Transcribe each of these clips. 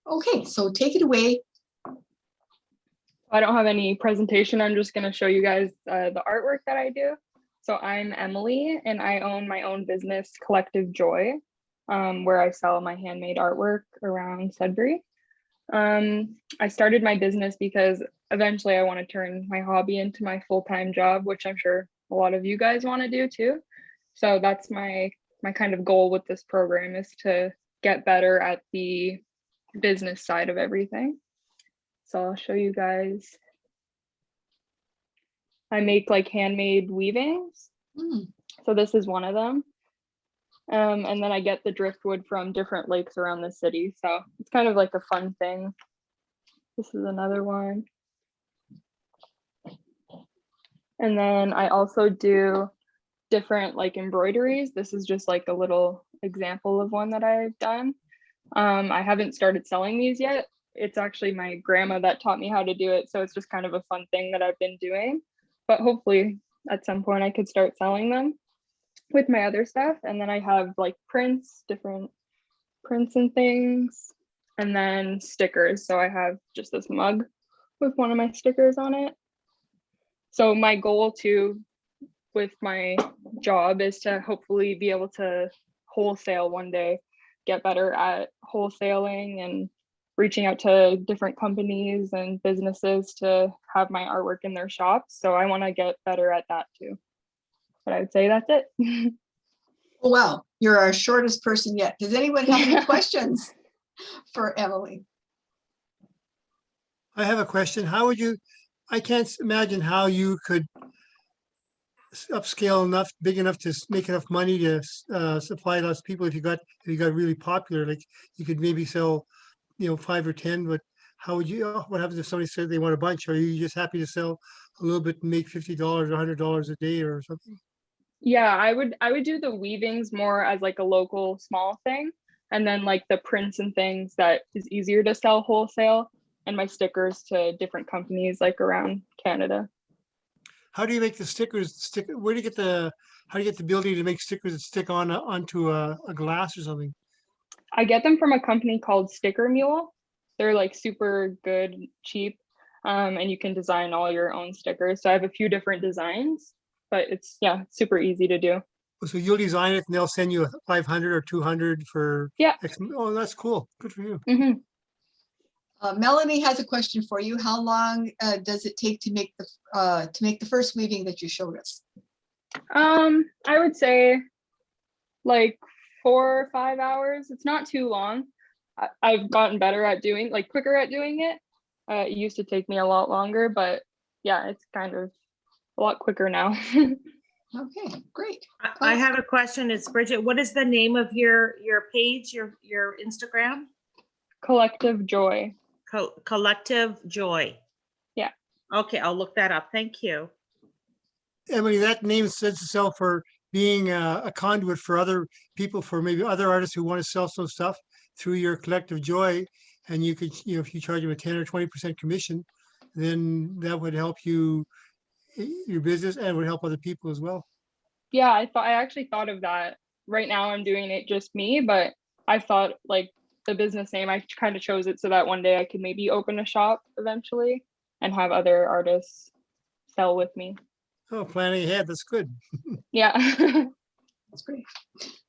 Okay, so take it away. I don't have any presentation. I'm just going to show you guys the artwork that I do. So I'm Emily, and I own my own business, Collective Joy, where I sell my handmade artwork around Sudbury. I started my business because eventually I want to turn my hobby into my full-time job, which I'm sure a lot of you guys want to do too. So that's my kind of goal with this program, is to get better at the business side of everything. So I'll show you guys. I make like handmade weavings. So this is one of them. And then I get the driftwood from different lakes around the city. So it's kind of like a fun thing. This is another one. And then I also do different like embroideries. This is just like a little example of one that I've done. I haven't started selling these yet. It's actually my grandma that taught me how to do it. So it's just kind of a fun thing that I've been doing. But hopefully at some point I could start selling them with my other stuff. And then I have like prints, different prints and things, and then stickers. So I have just this mug with one of my stickers on it. So my goal too with my job is to hopefully be able to wholesale one day, get better at wholesaling and reaching out to different companies and businesses to have my artwork in their shops. So I want to get better at that too. But I would say that's it. Oh, wow, you're our shortest person yet. Does anyone have any questions for Emily? I have a question. How would you, I can't imagine how you could upscale enough, big enough to make enough money to supply those people. If you got really popular, like you could maybe sell, 5 or 10, but how would you, what happens if somebody said they want a bunch? Are you just happy to sell a little bit and make $50 or $100 a day or something? Yeah, I would do the weavings more as like a local small thing, and then like the prints and things that is easier to sell wholesale, and my stickers to different companies like around Canada. How do you make the stickers stick? Where do you get the, how do you get the ability to make stickers that stick on onto a glass or something? I get them from a company called Sticker Mule. They're like super good, cheap, and you can design all your own stickers. So I have a few different designs, but it's, yeah, super easy to do. So you'll design it and they'll send you a 500 or 200 for. Yeah. Oh, that's cool. Good for you. Melanie has a question for you. How long does it take to make the first weaving that you showed us? I would say like 4 or 5 hours. It's not too long. I've gotten better at doing, like quicker at doing it. It used to take me a lot longer, but yeah, it's kind of a lot quicker now. Okay, great. I have a question. It's Bridget. What is the name of your page, your Instagram? Collective Joy. Collective Joy. Yeah. Okay, I'll look that up. Thank you. Emily, that name sets itself for being a conduit for other people, for maybe other artists who want to sell some stuff through your Collective Joy. And you could, if you charge them a 10 or 20% commission, then that would help you, your business, and would help other people as well. Yeah, I actually thought of that. Right now I'm doing it just me, but I thought like the business name, I kind of chose it so that one day I could maybe open a shop eventually and have other artists sell with me. Oh, planning ahead. That's good. Yeah. That's great.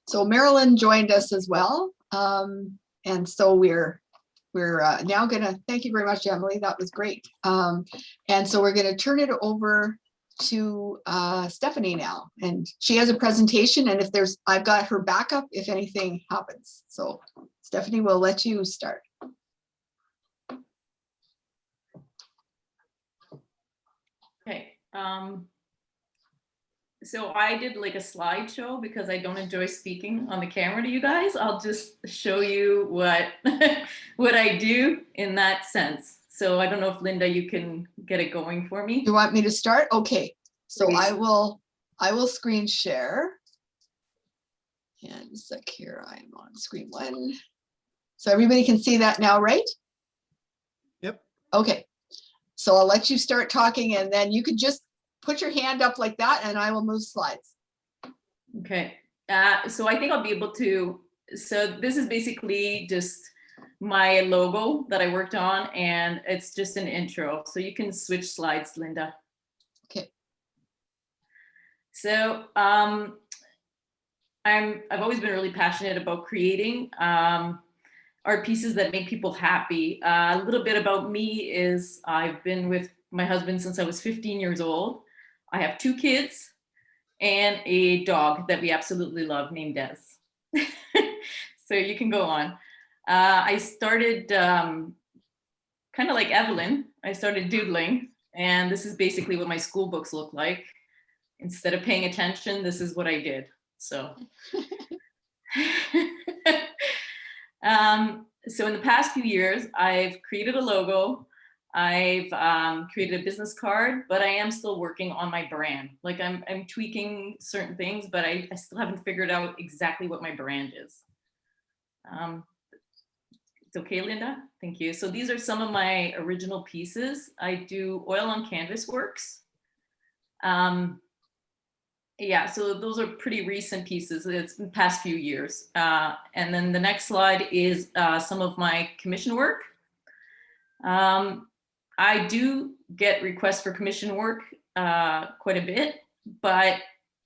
So Marilyn joined us as well. And so we're now gonna, thank you very much, Emily. That was great. And so we're gonna turn it over to Stephanie now. And she has a presentation, and if there's, I've got her backup if anything happens. So Stephanie, we'll let you start. Okay. So I did like a slideshow because I don't enjoy speaking on the camera to you guys. I'll just show you what what I do in that sense. So I don't know if Linda, you can get it going for me. You want me to start? Okay. So Please. I will screen share. And a sec here, I'm on screen 1. So everybody can see that now, right? Yep. Okay. So I'll let you start talking, and then you could just put your hand up like that and I will move slides. Okay. So I think I'll be able to, so this is basically just my logo that I worked on, and it's just an intro. So you can switch slides, Linda. Okay. So I've always been really passionate about creating art pieces that make people happy. A little bit about me is I've been with my husband since I was 15 years old. I have 2 kids and a dog that we absolutely love named Des. So you can go on. I started kind of like Evelyn. I started doodling, and this is basically what my school books look like. Instead of paying attention, this is what I did. So, so in the past few years, I've created a logo. I've created a business card, but I am still working on my brand. Like I'm tweaking certain things, but I still haven't figured out exactly what my brand is. It's okay, Linda? Thank you. So these are some of my original pieces. I do oil on canvas works. Yeah, so those are pretty recent pieces. It's the past few years. And then the next slide is some of my commission work. I do get requests for commission work quite a bit, but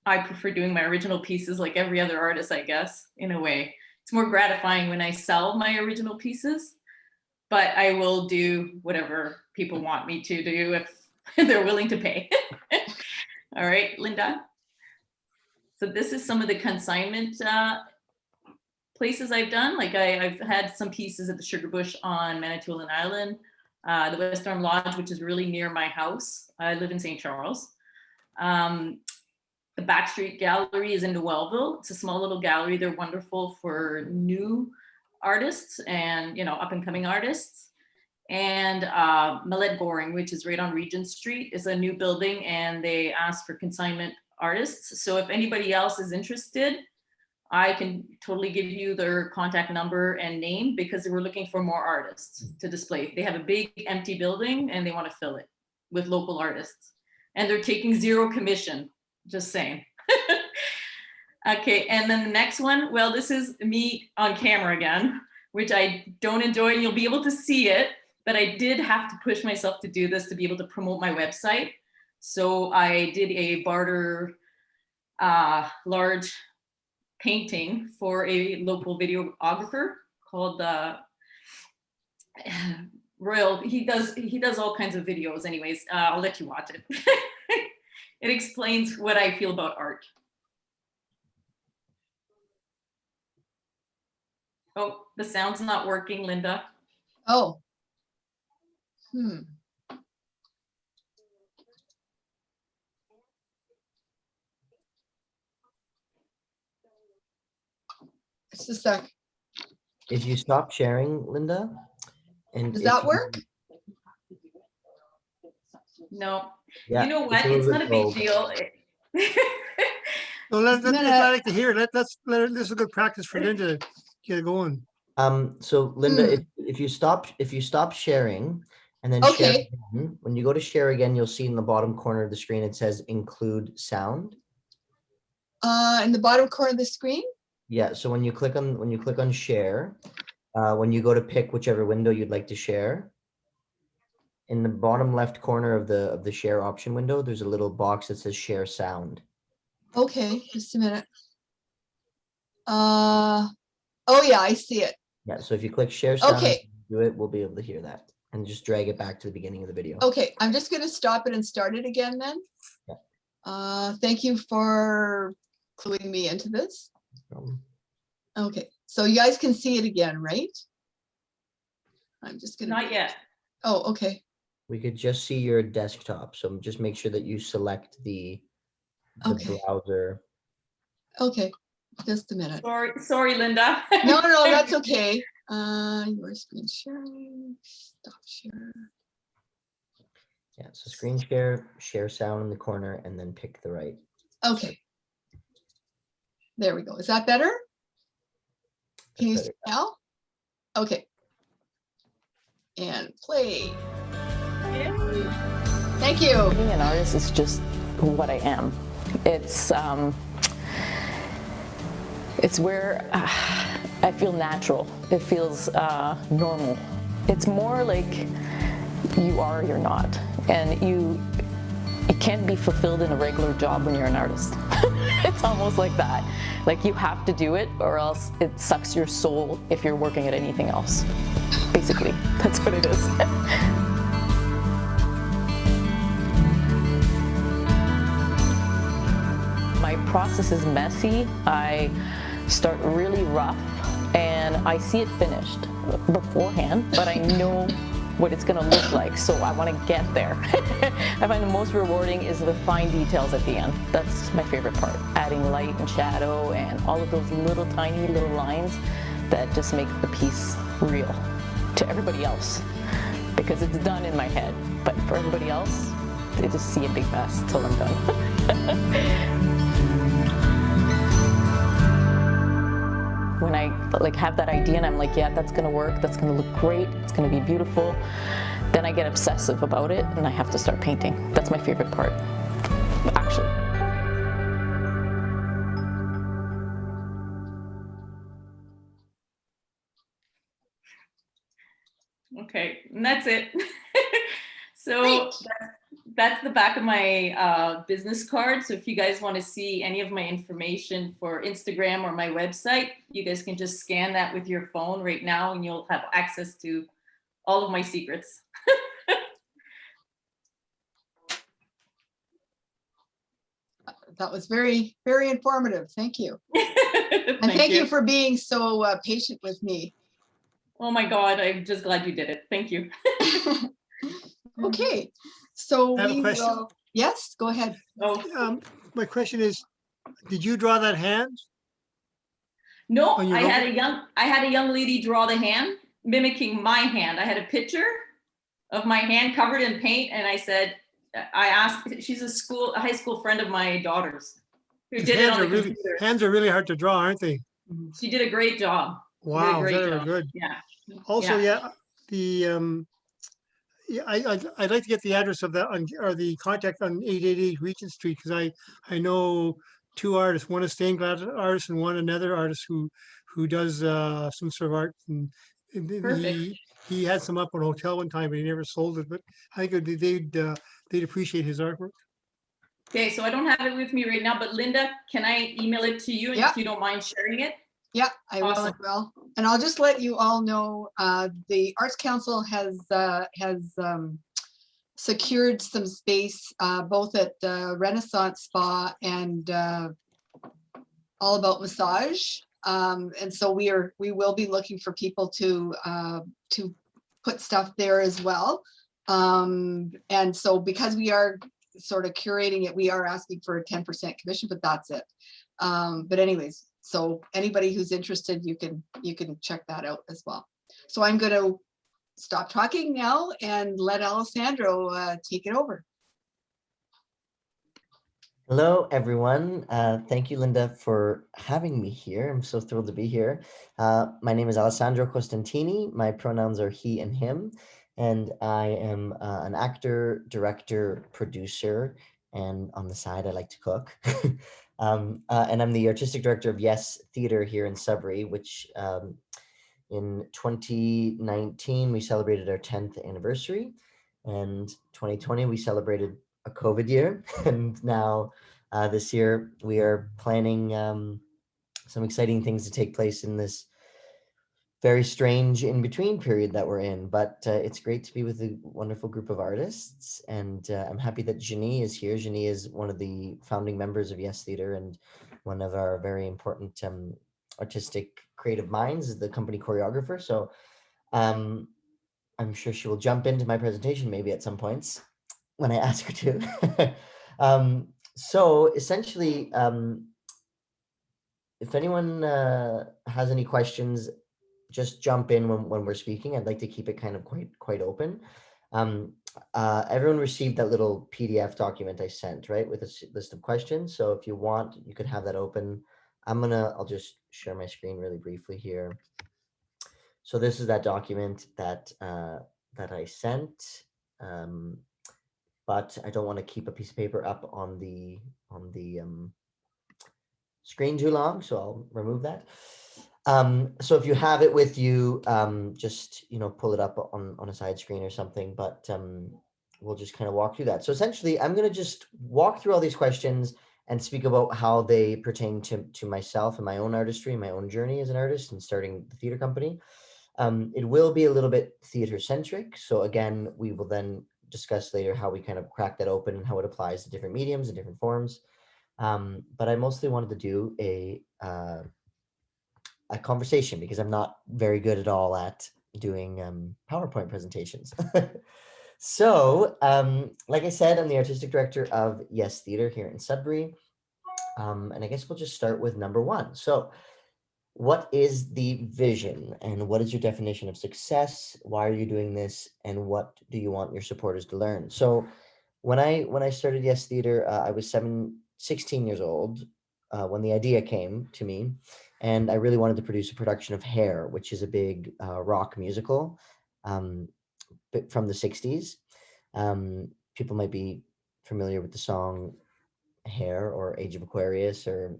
I prefer doing my original pieces like every other artist, I guess, in a way. It's more gratifying when I sell my original pieces, but I will do whatever people want me to do if they're willing to pay. All right, Linda. So this is some of the consignment places I've done. Like I've had some pieces at the Sugar Bush on Manitoulin Island, the West Arm Lodge, which is really near my house. I live in St. Charles. The Backstreet Gallery is in Noelville. It's a small little gallery. They're wonderful for new artists and, you know, up and coming artists. And Millette Goring, which is right on Regent Street, is a new building, and they ask for consignment artists. So if anybody else is interested, I can totally give you their contact number and name, because we're looking for more artists to display. They have a big empty building and they want to fill it with local artists, and they're taking 0 commission. Just saying. Okay, and then the next one, well, this is me on camera again, which I don't enjoy, and you'll be able to see it, but I did have to push myself to do this to be able to promote my website. So I did a barter large painting for a local videographer called Royal. He does all kinds of videos anyways. I'll let you watch it. It explains what I feel about art. Oh, the sound's not working, Linda. Oh. Just a sec. If you stop sharing, Linda, and Does if that you- work? No. Yeah, You know it's what? a little It's bit not a big low. deal. So let's, Just a I minute. like to hear it. Let's let her, this is a good practice for Linda to get it going. So Linda, if you stop sharing and then share Okay. again, when you go to share again, you'll see in the bottom corner of the screen it says include sound. In the bottom corner of the screen? Yeah, so when you click on share, when you go to pick whichever window you'd like to share, in the bottom left corner of the share option window, there's a little box that says share sound. Okay, just a minute. Oh yeah, I see it. Yeah, so if you click share sound, Okay. do it, we'll be able to hear that, and just drag it back to the beginning of the video. Okay, I'm just gonna stop it and start it again then. Yeah. Thank you for cluing me into this. Um, Okay, so you guys can see it again, right? I'm just gonna. Not yet. Oh, okay. We could just see your desktop, so just make sure that you select the Okay. browser. Okay, just a minute. Sorry, Linda. No, that's okay. Your screen sharing, stop share. Yeah, so screen share, share sound in the corner, and then pick the right. Okay. There we go. Is that better? Can you That's see better. now? Okay. And play. Thank you. Being an artist is just what I am. It's where I feel natural. It feels normal. It's more like you are or you're not. And you can't be fulfilled in a regular job when you're an artist. It's almost like that. Like you have to do it or else it sucks your soul if you're working at anything else. Basically, that's what it is. My process is messy. I start really rough and I see it finished beforehand, but I know what it's going to look like, so I want to get there. I find the most rewarding is the fine details at the end. That's my favorite part. Adding light and shadow and all of those little tiny little lines that just make the piece real to everybody else, because it's done in my head, but for everybody else, they just see a big mess till I'm done. When I have that idea and I'm like, yeah, that's gonna work, that's gonna look great, it's gonna be beautiful, then I get obsessive about it and I have to start painting. That's my favorite part, actually. Okay, and that's it. So Great. that's the back of my business card. So if you guys want to see any of my information for Instagram or my website, you guys can just scan that with your phone right now and you'll have access to all of my secrets. That was very, very informative. Thank you. And Thank thank you you for being so patient with me. Oh my God, I'm just glad you did it. Thank you. Okay, so I have a we question. will, yes, go ahead. Oh, My question is, did you draw that hand? no, On your I had logo? a young lady draw the hand, mimicking my hand. I had a picture of my hand covered in paint, and I asked, she's a high school friend of my daughter's who His did it hands on are the really, computer. hands are really hard to draw, aren't they? She did a great job. Wow, Great very job. good. Yeah. Also, Yeah. yeah, I'd like to get the address of that or the contact on 888 Regent Street, because I know two artists, one a stained glass artist and one another artist who does some sort of art. And Perfect. he had some up on a hotel one time, but he never sold it. But I think they'd appreciate his artwork. Okay, so I don't have it with me right now, but Linda, can I email it to you Yeah. if you don't mind sharing it? Yeah, I will as Awesome. well. And I'll just let you all know, the Arts Council has secured some space, both at the Renaissance Spa and All About Massage. And so we will be looking for people to put stuff there as well. And so because we are sort of curating it, we are asking for a 10% commission, but that's it. But anyways, so anybody who's interested, you can check that out as well. So I'm going to stop talking now and let Alessandro take it over. Hello, everyone. Thank you, Linda, for having me here. I'm so thrilled to be here. My name is Alessandro Costantini. My pronouns are he and him, and I am an actor, director, producer, and on the side, I like to cook. And I'm the artistic director of Yes Theatre here in Sudbury, which in 2019, we celebrated our 10th anniversary, and 2020, we celebrated a COVID year. And now this year, we are planning some exciting things to take place in this very strange in-between period that we're in. But it's great to be with a wonderful group of artists. And I'm happy that Janie is here. Janie is one of the founding members of Yes Theatre and one of our very important artistic creative minds, is the company choreographer. So I'm sure she will jump into my presentation maybe at some points when I ask her to. So essentially, if anyone has any questions, just jump in when we're speaking. I'd like to keep it kind of quite open. Everyone received that little PDF document I sent, right, with a list of questions. So if you want, you could have that open. I'll just share my screen really briefly here. So this is that document that I sent, but I don't want to keep a piece of paper up on the screen too long, so I'll remove that. So if you have it with you, just, pull it up on a side screen or something, but we'll just kind of walk through that. So essentially, I'm going to just walk through all these questions and speak about how they pertain to myself and my own artistry, my own journey as an artist and starting the theater company. It will be a little bit theater centric. So again, we will then discuss later how we kind of crack that open and how it applies to different mediums and different forms. But I mostly wanted to do a conversation because I'm not very good at all at doing PowerPoint presentations. So, like I said, I'm the artistic director of Yes Theater here in Sudbury. And I guess we'll just start with number one. So what is the vision and what is your definition of success? Why are you doing this? And what do you want your supporters to learn? So when I started Yes Theater, I was 16 years old when the idea came to me. And I really wanted to produce a production of Hair, which is a big rock musical from the 60s. People might be familiar with the song Hair or Age of Aquarius or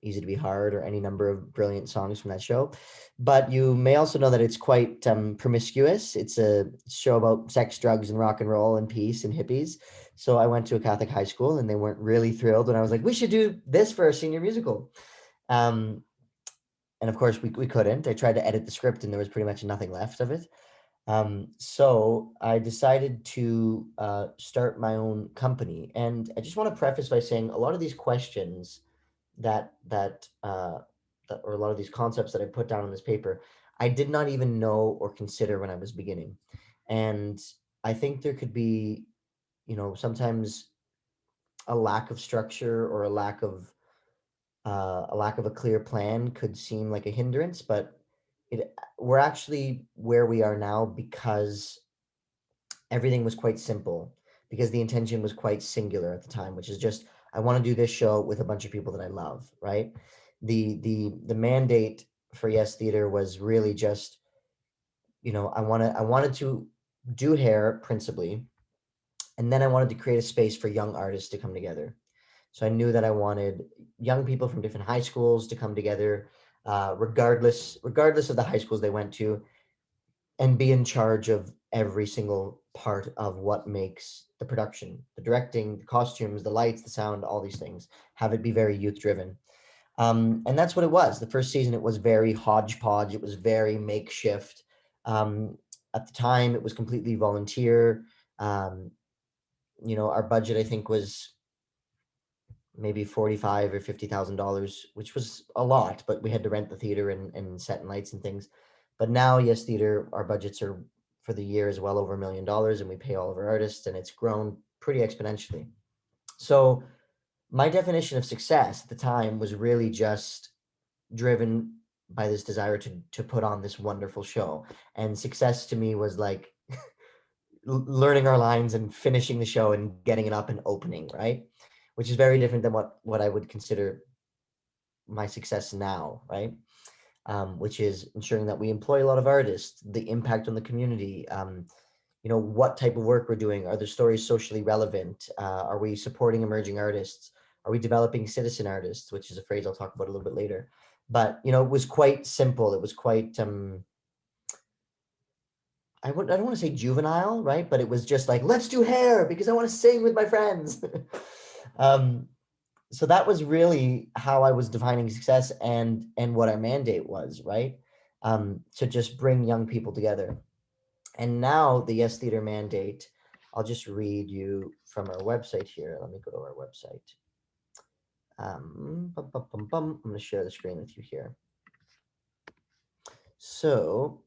Easy to Be Hard or any number of brilliant songs from that show. But you may also know that it's quite promiscuous. It's a show about sex, drugs, and rock and roll and peace and hippies. So I went to a Catholic high school and they weren't really thrilled when I was like, we should do this for our senior musical. And of course, we couldn't. I tried to edit the script and there was pretty much nothing left of it. So I decided to start my own company. And I just want to preface by saying a lot of these questions that or a lot of these concepts that I put down on this paper, I did not even know or consider when I was beginning. And I think there could be, sometimes a lack of structure or a lack of a clear plan could seem like a hindrance, but we're actually where we are now because everything was quite simple, because the intention was quite singular at the time, which is just, I want to do this show with a bunch of people that I love, right? The mandate for Yes Theater was really just, I wanted to do Hair principally, and then I wanted to create a space for young artists to come together. So I knew that I wanted young people from different high schools to come together, regardless of the high schools they went to, and be in charge of every single part of what makes the production, the directing, the costumes, the lights, the sound, all these things. Have it be very youth driven. And that's what it was. The first season, it was very hodgepodge. It was very makeshift. At the time, it was completely volunteer. Our budget, I think, was maybe $45,000 or $50,000, which was a lot, but we had to rent the theater and set and lights and things. But now, Yes Theater, our budgets are for the year is well over $1 million, and we pay all of our artists, and it's grown pretty exponentially. So my definition of success at the time was really just driven by this desire to put on this wonderful show. And success to me was like learning our lines and finishing the show and getting it up and opening, right? Which is very different than what I would consider my success now, right? Which is ensuring that we employ a lot of artists, the impact on the community, what type of work we're doing. Are the stories socially relevant? Are we supporting emerging artists? Are we developing citizen artists, which is a phrase I'll talk about a little bit later. But, it was quite simple. It was quite, I don't want to say juvenile, right? But it was just like, let's do Hair because I want to sing with my friends. So that was really how I was defining success and what our mandate was, right? To just bring young people together. And now the Yes Theater mandate, I'll just read you from our website here. Let me go to our website. I'm going to share the screen with you here. So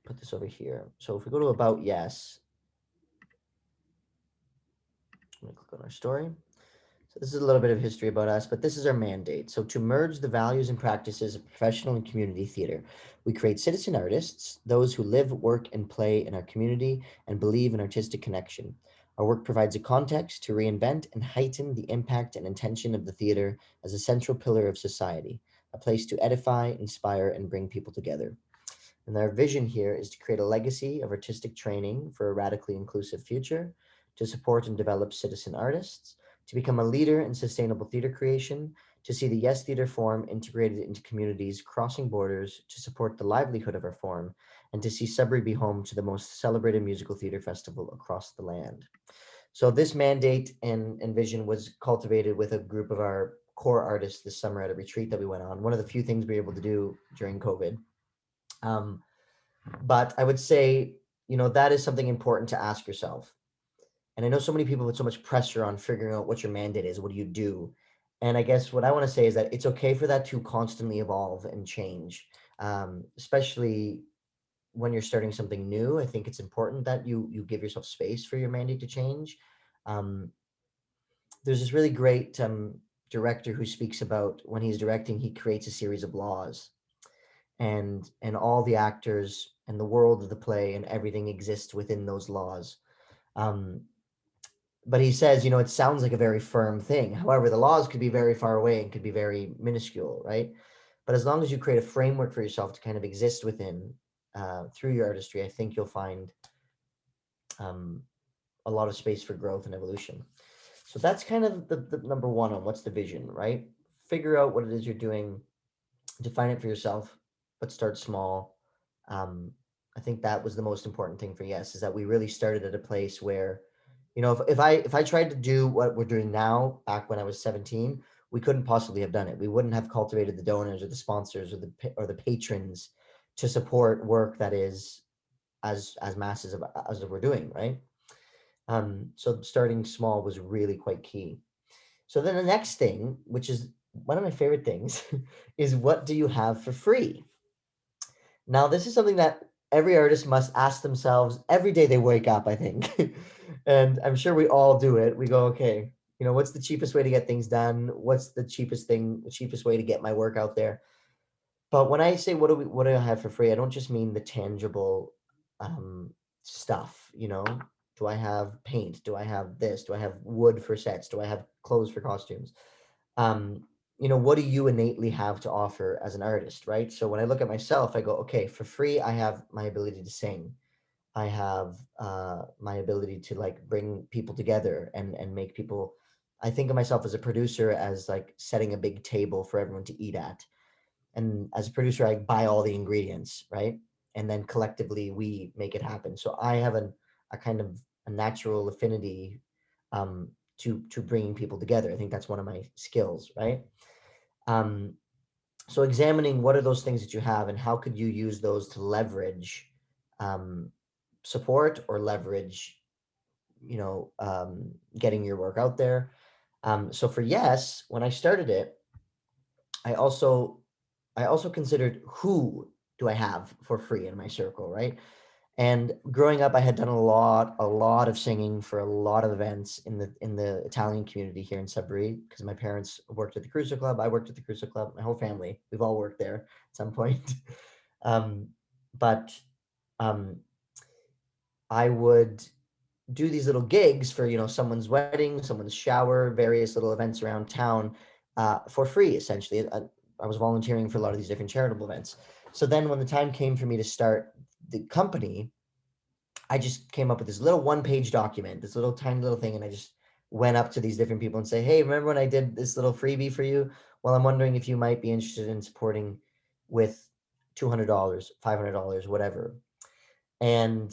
put this over here. So if we go to About Yes, I'm going to click on our story. So this is a little bit of history about us, but this is our mandate. So to merge the values and practices of professional and community theater, we create citizen artists, those who live, work, and play in our community and believe in artistic connection. Our work provides a context to reinvent and heighten the impact and intention of the theater as a central pillar of society, a place to edify, inspire, and bring people together. And our vision here is to create a legacy of artistic training for a radically inclusive future, to support and develop citizen artists, to become a leader in sustainable theater creation, to see the Yes Theatre form integrated into communities crossing borders to support the livelihood of our form, and to see Sudbury be home to the most celebrated musical theatre festival across the land. So this mandate and vision was cultivated with a group of our core artists this summer at a retreat that we went on. One of the few things we were able to do during COVID. But I would say, that is something important to ask yourself. And I know so many people put so much pressure on figuring out what your mandate is. What do you do? And I guess what I want to say is that it's okay for that to constantly evolve and change, especially when you're starting something new. I think it's important that you give yourself space for your mandate to change. There's this really great director who speaks about when he's directing, he creates a series of laws, and all the actors and the world of the play and everything exists within those laws. But he says, it sounds like a very firm thing. However, the laws could be very far away and could be very minuscule, right? But as long as you create a framework for yourself to kind of exist within through your artistry, I think you'll find a lot of space for growth and evolution. So that's kind of the number one on what's the vision, right? Figure out what it is you're doing, define it for yourself, but start small. I think that was the most important thing for Yes, is that we really started at a place where, if I tried to do what we're doing now, back when I was 17, we couldn't possibly have done it. We wouldn't have cultivated the donors or the sponsors or the patrons to support work that is as massive as we're doing, right? So starting small was really quite key. So then the next thing, which is one of my favorite things, is what do you have for free? Now, this is something that every artist must ask themselves every day they wake up, I think. And I'm sure we all do it. We go, okay, what's the cheapest way to get things done? What's the cheapest way to get my work out there? But when I say what do I have for free, I don't just mean the tangible stuff. Do I have paint? Do I have this? Do I have wood for sets? Do I have clothes for costumes? What do you innately have to offer as an artist, right? So when I look at myself, I go, okay, for free, I have my ability to sing. I have my ability to bring people together and make people. I think of myself as a producer as setting a big table for everyone to eat at. And as a producer, I buy all the ingredients, right? And then collectively we make it happen. So I have a kind of a natural affinity to bringing people together. I think that's one of my skills, right? So examining what are those things that you have and how could you use those to leverage support or leverage, getting your work out there. So for Yes, when I started it, I also considered who do I have for free in my circle, right? And growing up, I had done a lot of singing for a lot of events in the Italian community here in Sudbury, because my parents worked at the Cruiser Club. I worked at the Cruiser Club. My whole family, we've all worked there at some point. But I would do these little gigs for someone's wedding, someone's shower, various little events around town for free, essentially. I was volunteering for a lot of these different charitable events. So then when the time came for me to start the company, I just came up with this little one-page document, this little tiny little thing, and I just went up to these different people and say, hey, remember when I did this little freebie for you? Well, I'm wondering if you might be interested in supporting with $200, $500, whatever. And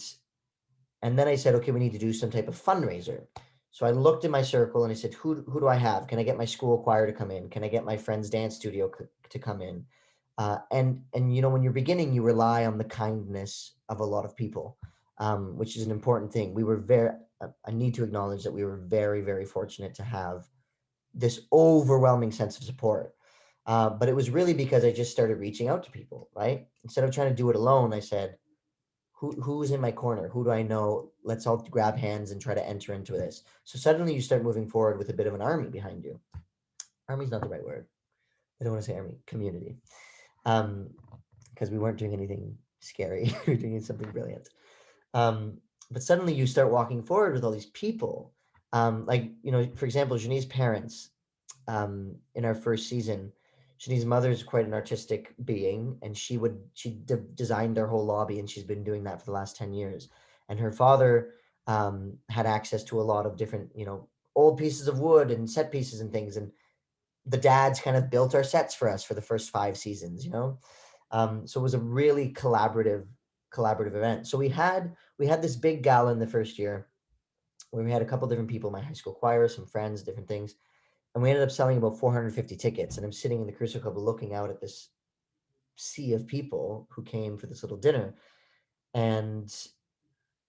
then I said, okay, we need to do some type of fundraiser. So I looked in my circle and I said, who do I have? Can I get my school choir to come in? Can I get my friend's dance studio to come in? And when you're beginning, you rely on the kindness of a lot of people, which is an important thing. I need to acknowledge that we were very, very fortunate to have this overwhelming sense of support. But it was really because I just started reaching out to people, right? Instead of trying to do it alone, I said, who's in my corner? Who do I know? Let's all grab hands and try to enter into this. So suddenly you start moving forward with a bit of an army behind you. Army's not the right word. I don't want to say army, community. Because we weren't doing anything scary. We were doing something brilliant. But suddenly you start walking forward with all these people. For example, Janine's parents, in our first season, Shani's mother is quite an artistic being, and she designed our whole lobby, and she's been doing that for the last 10 years. And her father had access to a lot of different, old pieces of wood and set pieces and things. And the dads kind of built our sets for us for the first 5 seasons, so it was a really collaborative event. So we had this big gala in the first year where we had a couple different people, my high school choir, some friends, different things, and we ended up selling about 450 tickets. And I'm sitting in the Crucial Club looking out at this sea of people who came for this little dinner, and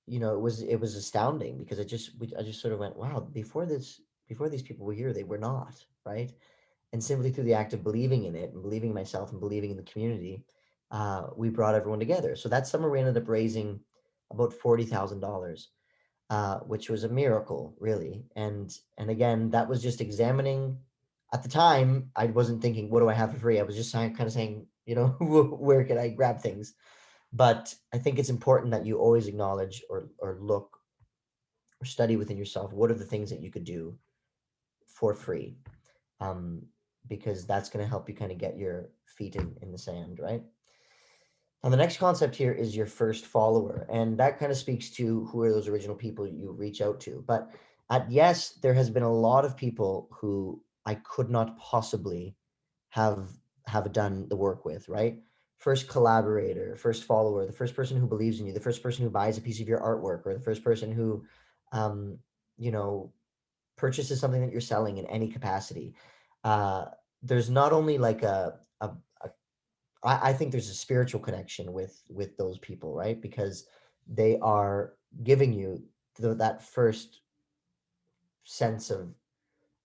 it was astounding, because I just sort of went, wow, before these people were here, they were not, right? And simply through the act of believing in it and believing in myself and believing in the community, we brought everyone together. So that summer we ended up raising about $40,000, which was a miracle, really. And again, that was just examining. At the time, I wasn't thinking, what do I have for free? I was just kind of saying, where can I grab things? But I think it's important that you always acknowledge or look or study within yourself, what are the things that you could do for free? Because that's going to help you kind of get your feet in the sand, right? Now, the next concept here is your first follower. And that kind of speaks to who are those original people you reach out to. But at Yes, there has been a lot of people who I could not possibly have done the work with, right? First collaborator, first follower, the first person who believes in you, the first person who buys a piece of your artwork, or the first person who, purchases something that you're selling in any capacity. There's not only like I think there's a spiritual connection with those people, right? Because they are giving you that first sense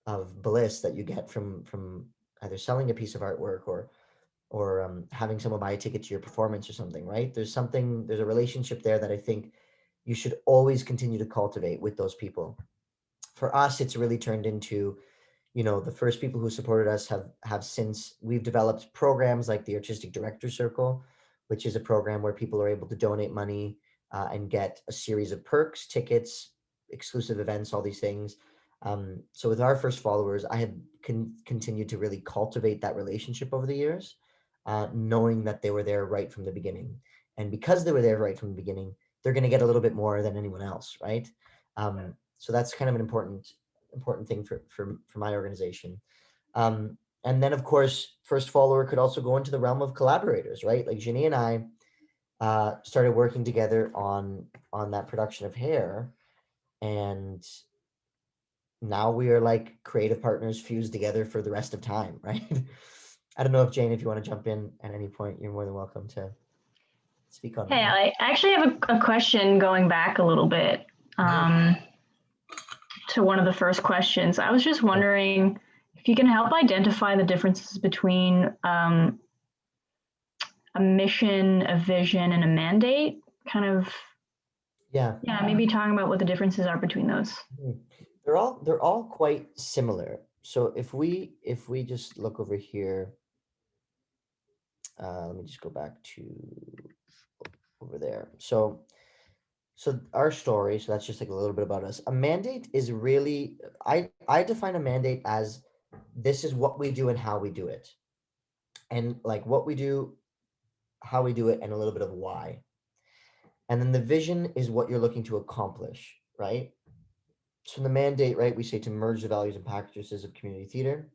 of bliss that you get from either selling a piece of artwork or having someone buy a ticket to your performance or something, right? There's a relationship there that I think you should always continue to cultivate with those people. For us, it's really turned into, the first people who supported us have since, we've developed programs like the Artistic Director Circle, which is a program where people are able to donate money and get a series of perks, tickets, exclusive events, all these things. So with our first followers, I had continued to really cultivate that relationship over the years, knowing that they were there right from the beginning. And because they were there right from the beginning, they're going to get a little bit more than anyone else, right? So that's kind of an important thing for my organization. And then, of course, first follower could also go into the realm of collaborators, right? Like Ginny and I started working together on that production of Hair, and now we are like creative partners fused together for the rest of time, right? I don't know if Jane, if you want to jump in at any point, you're more than welcome to speak on Hey, that. I actually have a question going back a little bit to one of the first questions. I was just wondering if you can help identify the differences between a mission, a vision, and a mandate. Kind of, Yeah, maybe talking about what the differences are between those. they're all quite similar. So if we just look over here, let me just go back to over there. So our story, so that's just like a little bit about us. A mandate is really, I define a mandate as, this is what we do and how we do it. And like what we do, how we do it, and a little bit of why. And then the vision is what you're looking to accomplish, right? So the mandate, right, we say to merge the values and practices of community theater.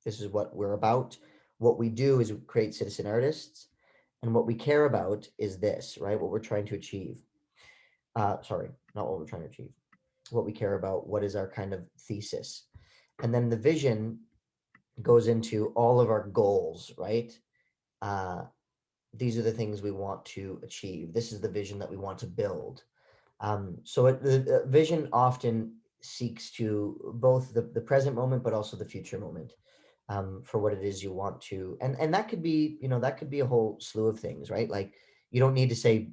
This is what we're about. What we do is create citizen artists. And what we care about is this, right? What we're trying to achieve. Sorry, not what we're trying to achieve. What we care about, what is our kind of thesis. And then the vision goes into all of our goals, right? These are the things we want to achieve. This is the vision that we want to build. So the vision often seeks to both the present moment, but also the future moment, for what it is you want to. And that could be, that could be a whole slew of things, right? Like, you don't need to say,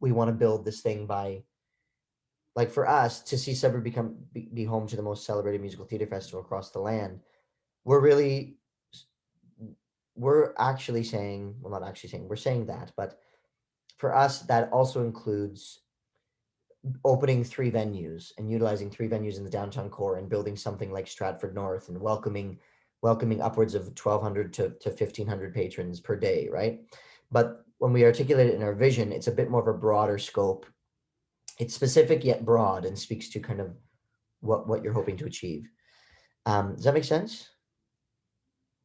we want to build this thing by, like for us to see Sudbury be home to the most celebrated musical theater festival across the land. We're actually saying, well, not actually saying, we're saying that, but for us, that also includes opening 3 venues and utilizing 3 venues in the downtown core and building something like Stratford North and welcoming upwards of 1,200 to 1,500 patrons per day, right? But when we articulate it in our vision, it's a bit more of a broader scope. It's specific yet broad and speaks to kind of what you're hoping to achieve. Does that make sense?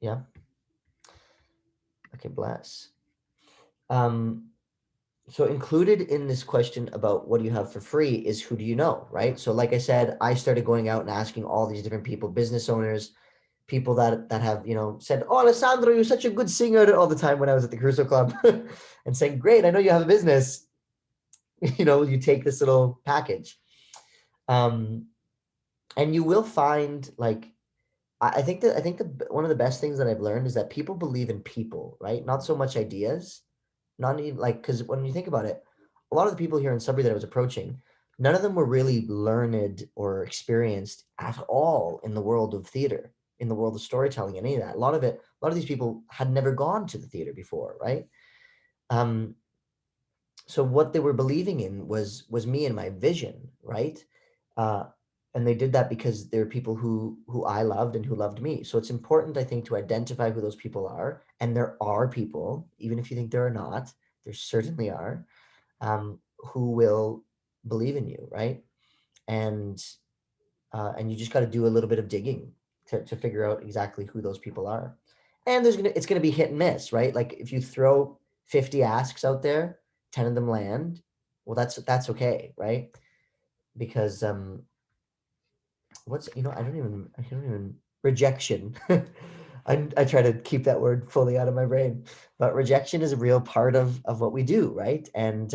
Yeah. Okay, bless. So included in this question about what do you have for free is who do you know, right? So like I said, I started going out and asking all these different people, business owners, people that have, you know, said, oh, Alessandro, you're such a good singer all the time when I was at the Crusoe Club and saying, great, I know you have a business. You know, you take this little package. And you will find like, I think that one of the best things that I've learned is that people believe in people, right? Not so much ideas, not even like, because when you think about it, a lot of the people here in Sudbury that I was approaching, none of them were really learned or experienced at all in the world of theater, in the world of storytelling, any of that. A lot of these people had never gone to the theater before, right? Um, so what they were believing in was me and my vision, right? Uh, and they did that because they're people who I loved and who loved me. So it's important, I think, to identify who those people are. And there are people, even if you think there are not, there certainly are, who will believe in you, right? And you just got to do a little bit of digging to figure out exactly who those people are. And it's gonna be hit and miss, right? Like if you throw 50 asks out there, 10 of them land, well, that's okay, right? Because I don't even rejection. I try to keep that word fully out of my brain, but rejection is a real part of what we do, right? And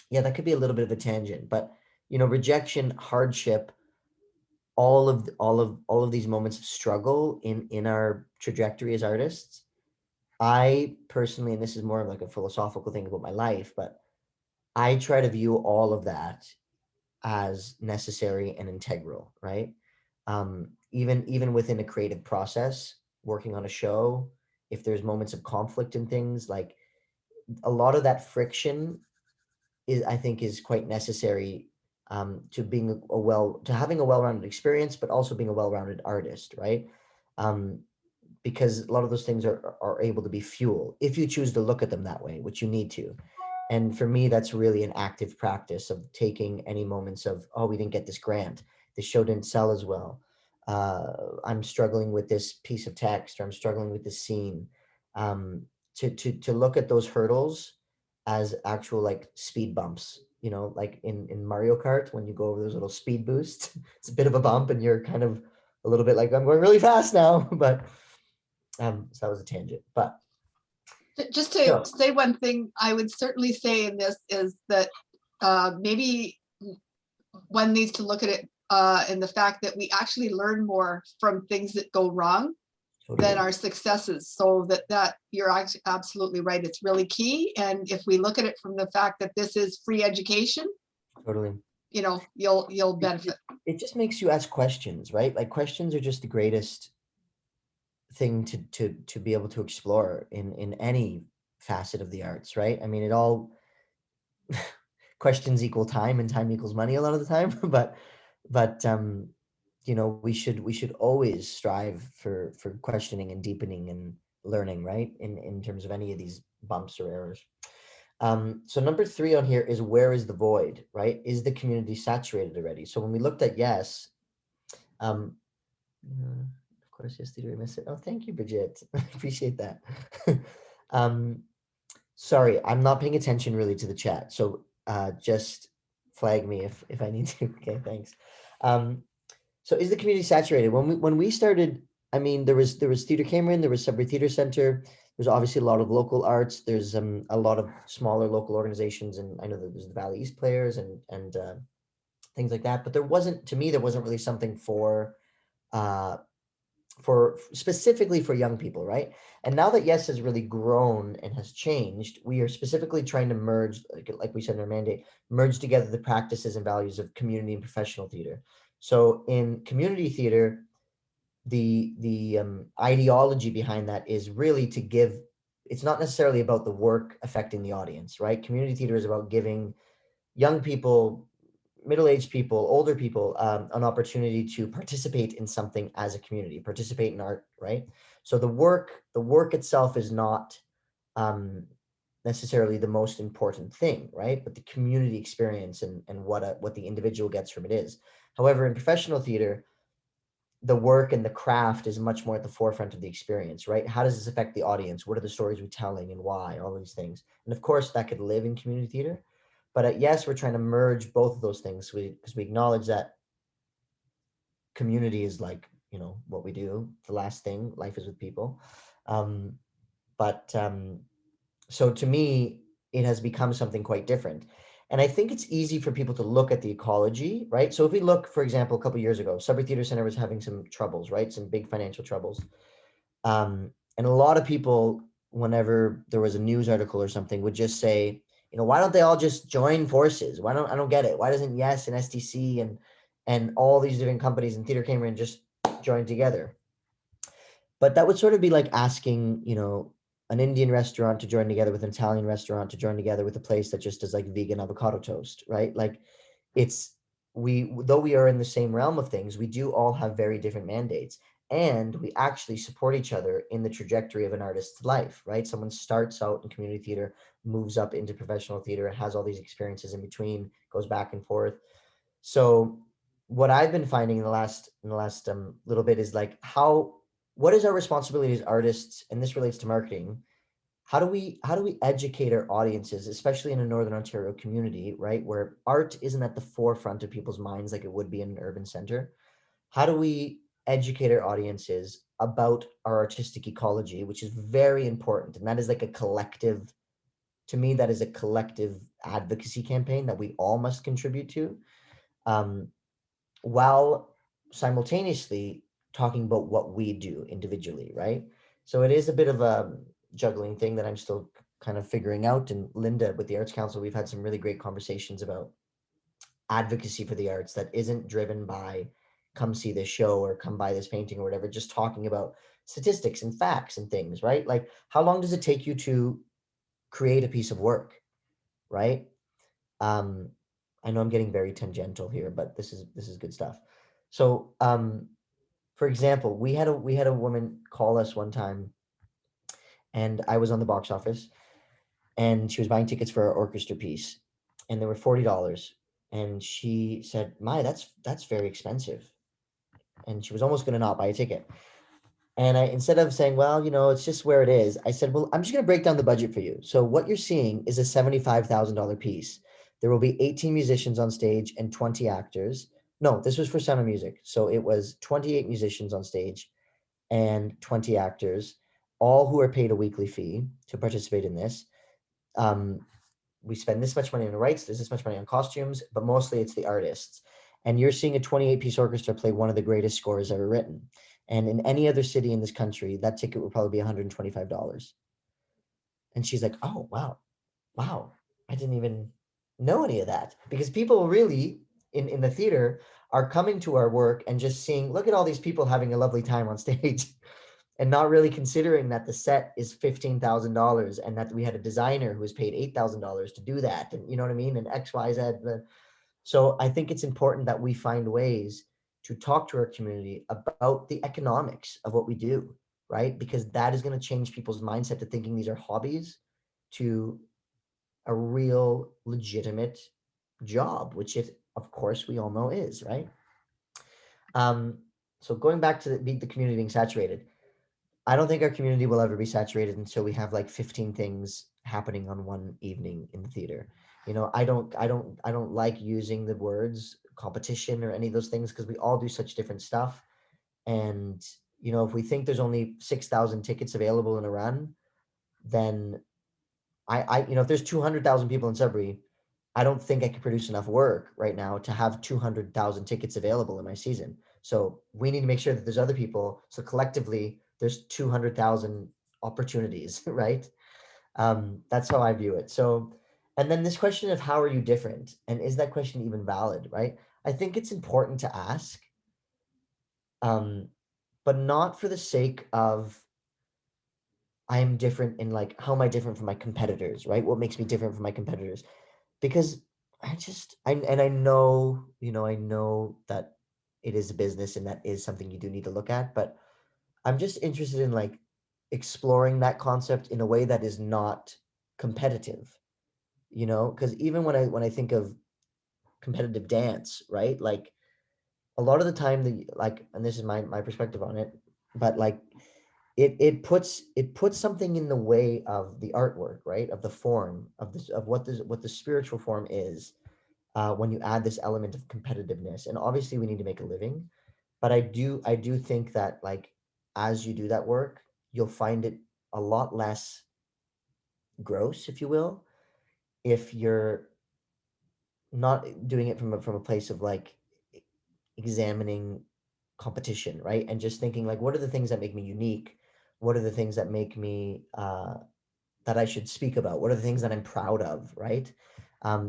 yeah, that could be a little bit of a tangent, but rejection, hardship, all of these moments of struggle in our trajectory as artists. I personally, and this is more of like a philosophical thing about my life, but I try to view all of that as necessary and integral, right? Even within a creative process, working on a show, if there's moments of conflict and things, like a lot of that friction I think is quite necessary to having a well-rounded experience, but also being a well-rounded artist, right? Because a lot of those things are able to be fuel if you choose to look at them that way, which you need to. And for me, that's really an active practice of taking any moments of, oh, we didn't get this grant, the show didn't sell as well, I'm struggling with this piece of text, or I'm struggling with this scene, to look at those hurdles as actual like speed bumps, like in Mario Kart, when you go over those little speed boosts, it's a bit of a bump and you're kind of a little bit like, I'm going really fast now. But so that was a tangent, but Just to say one thing, I would certainly say in this is that maybe one needs to look at it in the fact that we actually learn more from things that go wrong than our successes. So that you're absolutely right. It's really key. And if we look at it from the fact that this is free education, totally, you'll benefit. It just makes you ask questions, right? Like questions are just the greatest thing to be able to explore in any facet of the arts, right? I mean, it all questions equal time and time equals money a lot of the time, but we should always strive for questioning and deepening and learning, right? In terms of any of these bumps or errors. So number 3 on here is, where is the void, right? Is the community saturated already? So when we looked at yes, of course, yes, did we miss it? Oh, thank you, Bridget. I appreciate that. Sorry, I'm not paying attention really to the chat. So just flag me if I need to. Okay, thanks. So is the community saturated? When we started, I mean, there was Theatre Cameron, there was Sudbury Theatre Center. There's obviously a lot of local arts. There's a lot of smaller local organizations, and I know that there's the Valley East Players and things like that. But there wasn't really something for specifically for young people, right? And now that Yes has really grown and has changed, we are specifically trying to merge, like we said in our mandate, merge together the practices and values of community and professional theater. So in community theater, the ideology behind that is really to give, it's not necessarily about the work affecting the audience, right? Community theater is about giving young people, middle-aged people, older people, an opportunity to participate in something as a community, participate in art, right? So the work itself is not necessarily the most important thing, right? But the community experience and what the individual gets from it is. However, in professional theater, the work and the craft is much more at the forefront of the experience, right? How does this affect the audience? What are the stories we're telling and why? All these things. And of course, that could live in community theater. But yes, we're trying to merge both of those things because we acknowledge that community is like, what we do. The last thing, life is with people. So to me, it has become something quite different. And I think it's easy for people to look at the ecology, right? So if we look, for example, a couple of years ago, Sudbury Theatre Center was having some troubles, right? Some big financial troubles. And a lot of people, whenever there was a news article or something, would just say, why don't they all just join forces? I don't get it. Why doesn't Yes and STC and all these different companies and Theatre Cameron just join together? But that would sort of be like asking, an Indian restaurant to join together with an Italian restaurant to join together with a place that just does like vegan avocado toast, right? Like though we are in the same realm of things, we do all have very different mandates, and we actually support each other in the trajectory of an artist's life, right? Someone starts out in community theater, moves up into professional theater, has all these experiences in between, goes back and forth. So what I've been finding in the last little bit is like what is our responsibility as artists, and this relates to marketing. How do we educate our audiences, especially in a Northern Ontario community, right, where art isn't at the forefront of people's minds like it would be in an urban center? How do we educate our audiences about our artistic ecology, which is very important, and that is like a collective, to me, that is a collective advocacy campaign that we all must contribute to, while simultaneously talking about what we do individually, right? So it is a bit of a juggling thing that I'm still kind of figuring out. And Linda, with the Arts Council, we've had some really great conversations about advocacy for the arts that isn't driven by come see this show or come buy this painting or whatever, just talking about statistics and facts and things, right? Like, how long does it take you to create a piece of work, right? I know I'm getting very tangential here, but this is good stuff. So, for example, we had a woman call us one time, and I was on the box office, and she was buying tickets for our orchestra piece, and they were $40, and she said, "My, that's very expensive," and she was almost going to not buy a ticket. And I, instead of saying, well, it's just where it is, I said, well, I'm just going to break down the budget for you. So what you're seeing is a $75,000 piece. There will be 18 musicians on stage and 20 actors. No, this was for Sound of Music. So it was 28 musicians on stage and 20 actors, all who are paid a weekly fee to participate in this. We spend this much money on the rights, there's this much money on costumes, but mostly it's the artists. And you're seeing a 28-piece orchestra play one of the greatest scores ever written. And in any other city in this country, that ticket would probably be $125. And she's like, oh, wow. I didn't even know any of that. Because people really in the theater are coming to our work and just seeing, look at all these people having a lovely time on stage and not really considering that the set is $15,000 and that we had a designer who was paid $8,000 to do that. And you know what I mean? And X, Y, Z. So I think it's important that we find ways to talk to our community about the economics of what we do, right? Because that is going to change people's mindset to thinking these are hobbies to a real legitimate job, which it, of course, we all know is, right? So going back to the community being saturated, I don't think our community will ever be saturated until we have like 15 things happening on one evening in the theater. I don't like using the words competition or any of those things because we all do such different stuff. And, if we think there's only 6,000 tickets available in a run, then if there's 200,000 people in Sudbury, I don't think I could produce enough work right now to have 200,000 tickets available in my season. So we need to make sure that there's other people. So collectively, there's 200,000 opportunities, right? That's how I view it. So, and then this question of how are you different? And is that question even valid, right? I think it's important to ask, but not for the sake of I'm different in like, how am I different from my competitors, right? What makes me different from my competitors? Because I know, I know that it is a business and that is something you do need to look at, but I'm just interested in like exploring that concept in a way that is not competitive, because even when I think of competitive dance, right? Like a lot of the time, and this is my perspective on it, but like it puts something in the way of the artwork, right? Of the form of this, of what the spiritual form is, when you add this element of competitiveness. And obviously we need to make a living, but I do think that, like, as you do that work, you'll find it a lot less gross, if you will, if you're not doing it from a place of like examining competition, right? And just thinking like, what are the things that make me unique? What are the things that make me that I should speak about? What are the things that I'm proud of, right?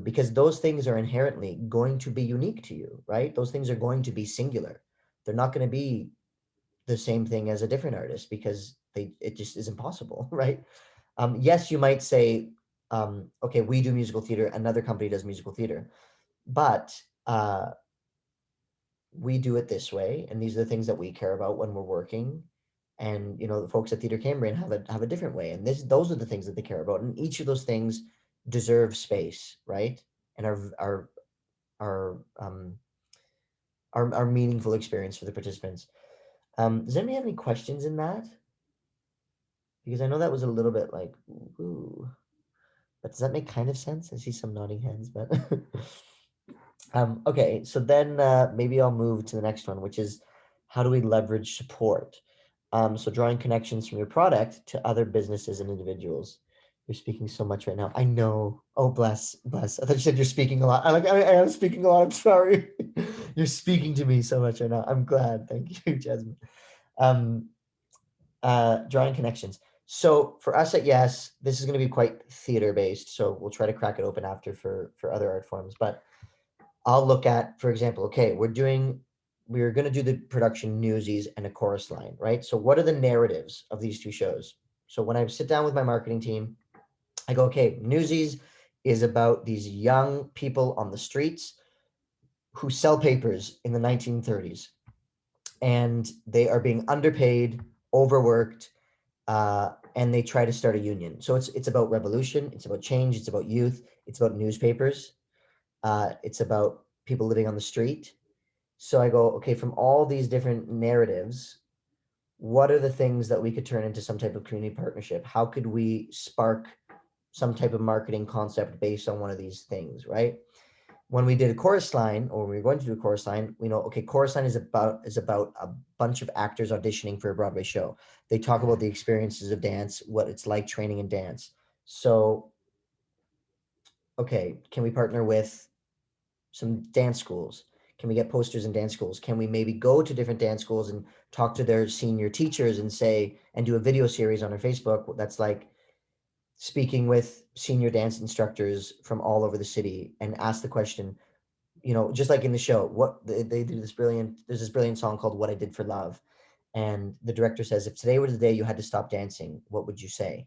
Because those things are inherently going to be unique to you, right? Those things are going to be singular. They're not going to be the same thing as a different artist, because it just is impossible, right? Yes, you might say, okay, we do musical theater, another company does musical theater, but we do it this way, and these are the things that we care about when we're working. And the folks at Theatre Cambrian have a different way, and those are the things that they care about, and each of those things deserve space, right? And are meaningful experience for the participants. Does anybody have any questions in that? Because I know that was a little bit like, ooh, but does that make kind of sense? I see some nodding heads, but okay, so then maybe I'll move to the next one, which is, how do we leverage support? So drawing connections from your product to other businesses and individuals. You're speaking so much right now. I know. Oh, bless. I thought you said you're speaking a lot. I am speaking a lot. I'm sorry. You're speaking to me so much right now. I'm glad. Thank you, Jasmine. Drawing connections. So for us at Yes, this is going to be quite theater based. So we'll try to crack it open after for other art forms. But I'll look at, for example, okay, we're going to do the production Newsies and a chorus line, right? So what are the narratives of these two shows? So when I sit down with my marketing team, I go, okay, Newsies is about these young people on the streets who sell papers in the 1930s, and they are being underpaid, overworked, and they try to start a union. So it's about revolution, it's about change, it's about youth, it's about newspapers, it's about people living on the street. So I go, okay, from all these different narratives, what are the things that we could turn into some type of community partnership? How could we spark some type of marketing concept based on one of these things, right? When we did a chorus line, or we were going to do a chorus line, we know, okay, chorus line is about a bunch of actors auditioning for a Broadway show. They talk about the experiences of dance, what it's like training in dance. So, okay, can we partner with some dance schools? Can we get posters in dance schools? Can we maybe go to different dance schools and talk to their senior teachers and do a video series on our Facebook that's like speaking with senior dance instructors from all over the city, and ask the question, just like in the show, what they do there's this brilliant song called What I Did for Love. And the director says, if today were the day you had to stop dancing, what would you say?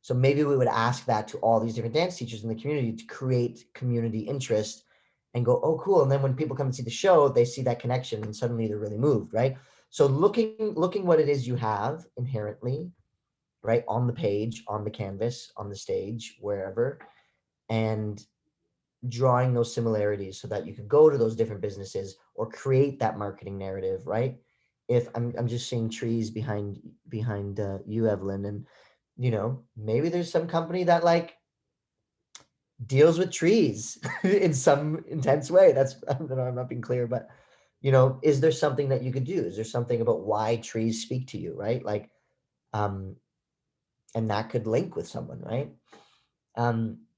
So maybe we would ask that to all these different dance teachers in the community to create community interest and go, oh, cool. And then when people come and see the show, they see that connection and suddenly they're really moved, right? So looking what it is you have inherently, right, on the page, on the canvas, on the stage, wherever, and drawing those similarities so that you could go to those different businesses or create that marketing narrative, right? If I'm just seeing trees behind you, Evelyn, and maybe there's some company that like deals with trees in some intense way. That's, I don't know, I'm not being clear, but is there something that you could do? Is there something about why trees speak to you, right? Like, and that could link with someone, right?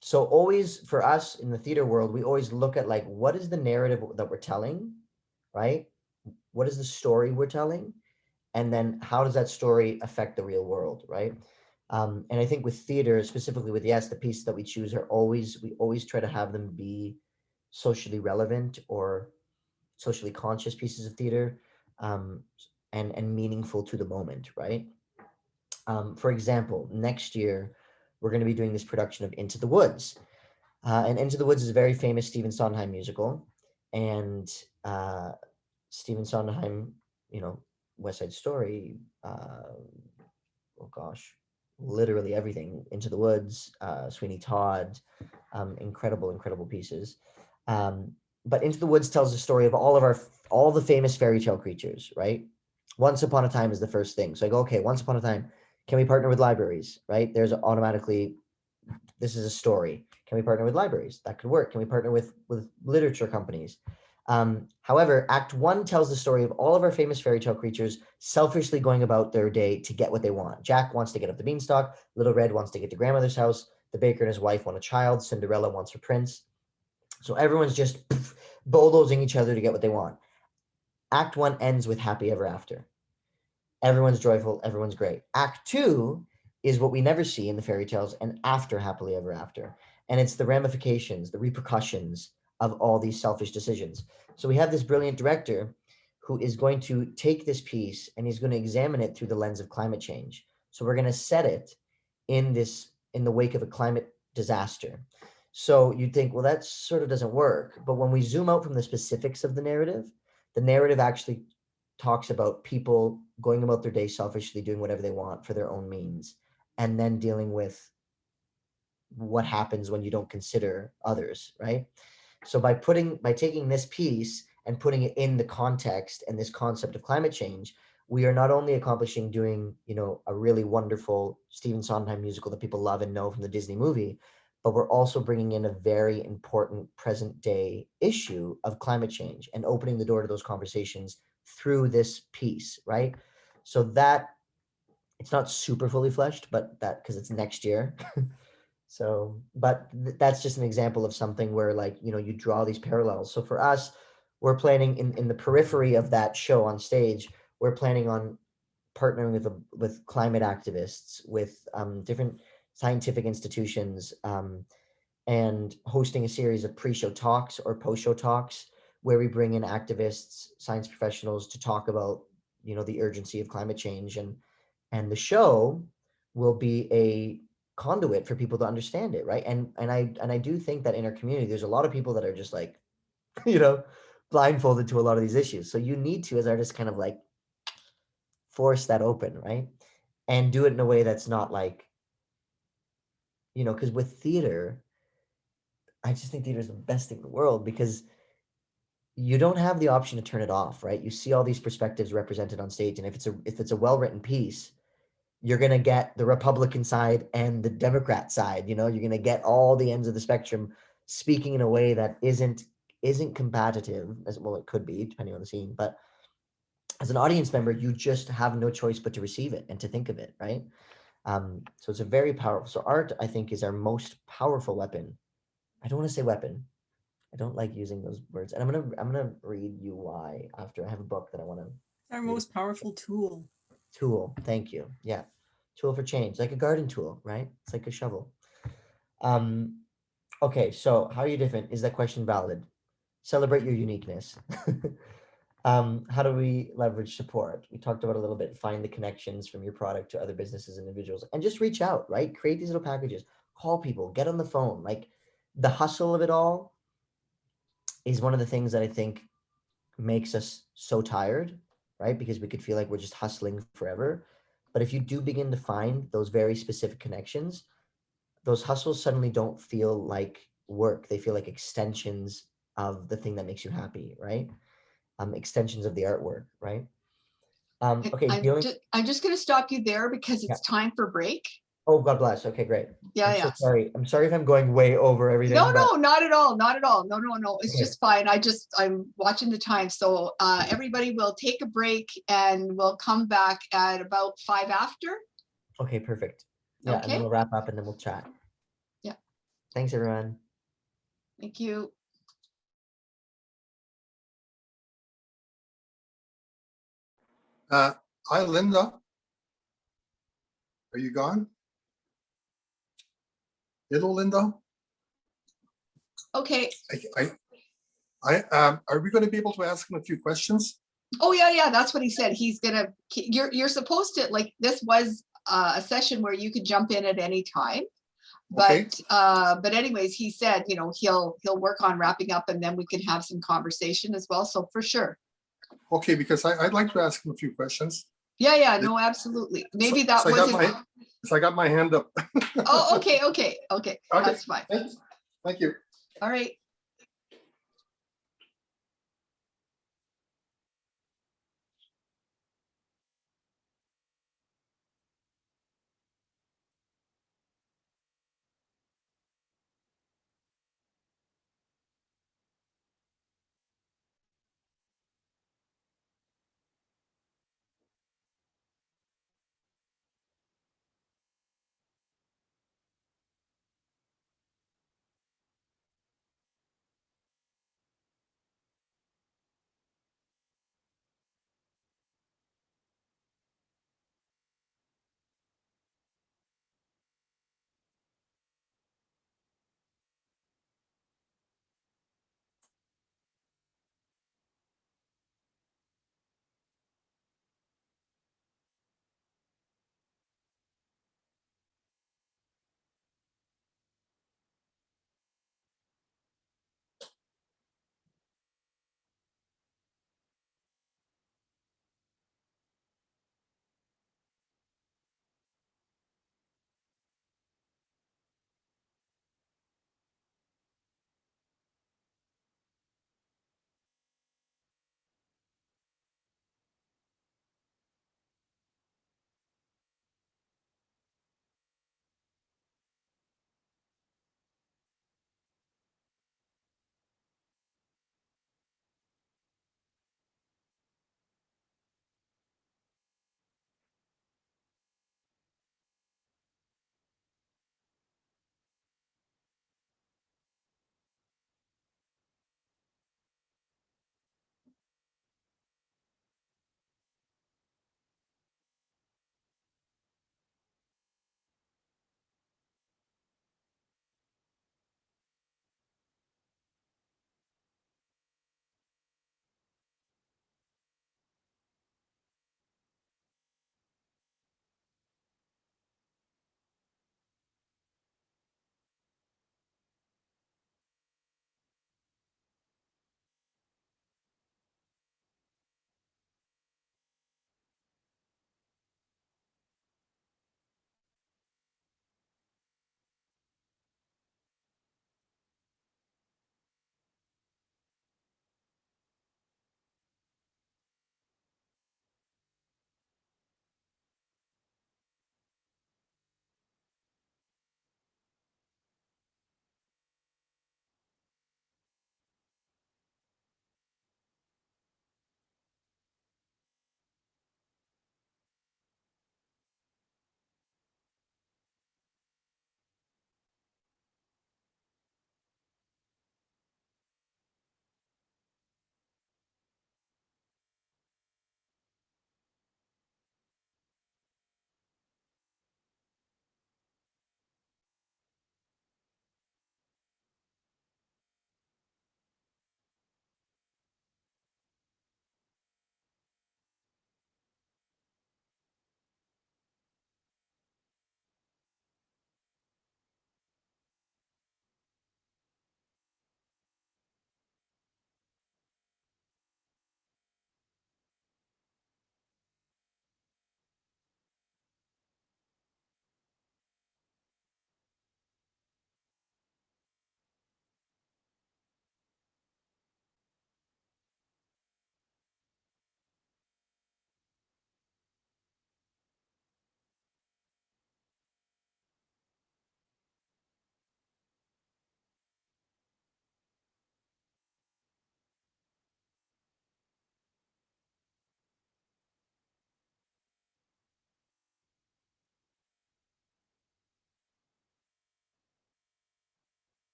So always for us in the theater world, we always look at like, what is the narrative that we're telling, right? What is the story we're telling? And then how does that story affect the real world, right? And I think with theater, specifically with Yes, the pieces that we choose we always try to have them be socially relevant or socially conscious pieces of theater, and meaningful to the moment, right? For example, next year, we're going to be doing this production of Into the Woods. And Into the Woods is a very famous Stephen Sondheim musical. And Stephen Sondheim, West Side Story, oh gosh, literally everything, Into the Woods, Sweeney Todd, incredible pieces. but Into the Woods tells the story of all the famous fairy tale creatures, right? Once upon a time is the first thing. So I go, okay, once upon a time, can we partner with libraries, right? There's automatically, this is a story. Can we partner with libraries? That could work. Can we partner with literature companies? However, Act 1 tells the story of all of our famous fairy tale creatures selfishly going about their day to get what they want. Jack wants to get up the beanstalk. Little Red wants to get to grandmother's house. The baker and his wife want a child. Cinderella wants her prince. So everyone's just bulldozing each other to get what they want. Act 1 ends with happy ever after. Everyone's joyful. Everyone's great. Act 2 is what we never see in the fairy tales and after happily ever after. And it's the ramifications, the repercussions of all these selfish decisions. So we have this brilliant director who is going to take this piece and he's going to examine it through the lens of climate change. So we're going to set it in the wake of a climate disaster. So you'd think, well, that sort of doesn't work. But when we zoom out from the specifics of the narrative actually talks about people going about their day selfishly doing whatever they want for their own means, and then dealing with what happens when you don't consider others, right? So by taking this piece and putting it in the context and this concept of climate change, we are not only accomplishing doing, a really wonderful Stephen Sondheim musical that people love and know from the Disney movie, but we're also bringing in a very important present day issue of climate change and opening the door to those conversations through this piece, right? So that it's not super fully fleshed, but that because it's next year. So, but that's just an example of something where you draw these parallels. So for us, we're planning in the periphery of that show on stage, we're planning on partnering with climate activists, with different scientific institutions, and hosting a series of pre-show talks or post-show talks where we bring in activists, science professionals to talk about, the urgency of climate change, and the show will be a conduit for people to understand it, right? And I do think that in our community, there's a lot of people that are just blindfolded to a lot of these issues. So you need to, as artists, kind of force that open, right? And do it in a way that's not because with theater, I just think theater is the best thing in the world because you don't have the option to turn it off, right? You see all these perspectives represented on stage, and if it's a well-written piece, you're going to get the Republican side and the Democrat side, you're going to get all the ends of the spectrum speaking in a way that isn't combative, as well it could be depending on the scene, but as an audience member, you just have no choice but to receive it and to think of it, right? So it's a very powerful, so art, I think, is our most powerful weapon. I don't want to say weapon. I don't like using those words. And I'm gonna read you why after. I have a book that I want to. Our most powerful tool. Tool, thank you. Yeah. Tool for change, like a garden tool, right? It's like a shovel. Okay, so how are you different? Is that question valid? Celebrate your uniqueness. How do we leverage support? We talked about a little bit, find the connections from your product to other businesses and individuals, and just reach out, right? Create these little packages, call people, get on the phone. The hustle of it all is one of the things that I think makes us so tired, right? Because we could feel like we're just hustling forever. But if you do begin to find those very specific connections, those hustles suddenly don't feel like work. They feel like extensions of the thing that makes you happy, right? Extensions of the artwork, right? Okay. I'm just going to stop you there because it's time for break. Oh, God bless. Okay, great. Yeah, I'm so sorry. I'm sorry if I'm going way over everything. No, not at all. Not at all. No. It's just fine. I'm watching the time. So everybody will take a break and we'll come back at about 5 after. Okay, perfect. Yeah, okay. And then we'll wrap up and then we'll chat. Yeah. Thanks, everyone. Thank you. Hi, Linda. Are you gone? Hello, Linda. Okay. Are we going to be able to ask him a few questions? Oh yeah. That's what he said. He's gonna. You're supposed to this was a session where you could jump in at any time, but okay. But anyways, he said he'll work on wrapping up and then we can have some conversation as well. So for sure. Okay, because I'd like to ask him a few questions. Yeah. No, absolutely. Maybe that was. So I got my hand up. Oh, okay. That's fine. Thank you. All right.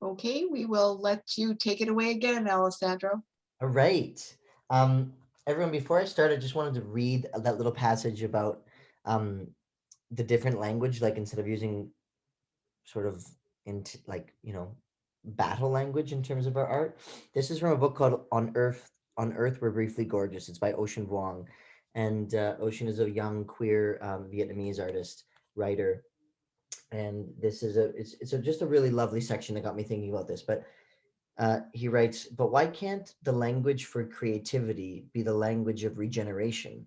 Okay, we will let you take it away again, Alessandro. All right. Everyone, before I start, I just wanted to read that little passage about the different language, like instead of using sort of into like, battle language in terms of our art. This is from a book called On Earth We're Briefly Gorgeous. It's by Ocean Vuong. And Ocean is a young queer Vietnamese artist, writer. And this is just a really lovely section that got me thinking about this. But he writes, but why can't the language for creativity be the language of regeneration?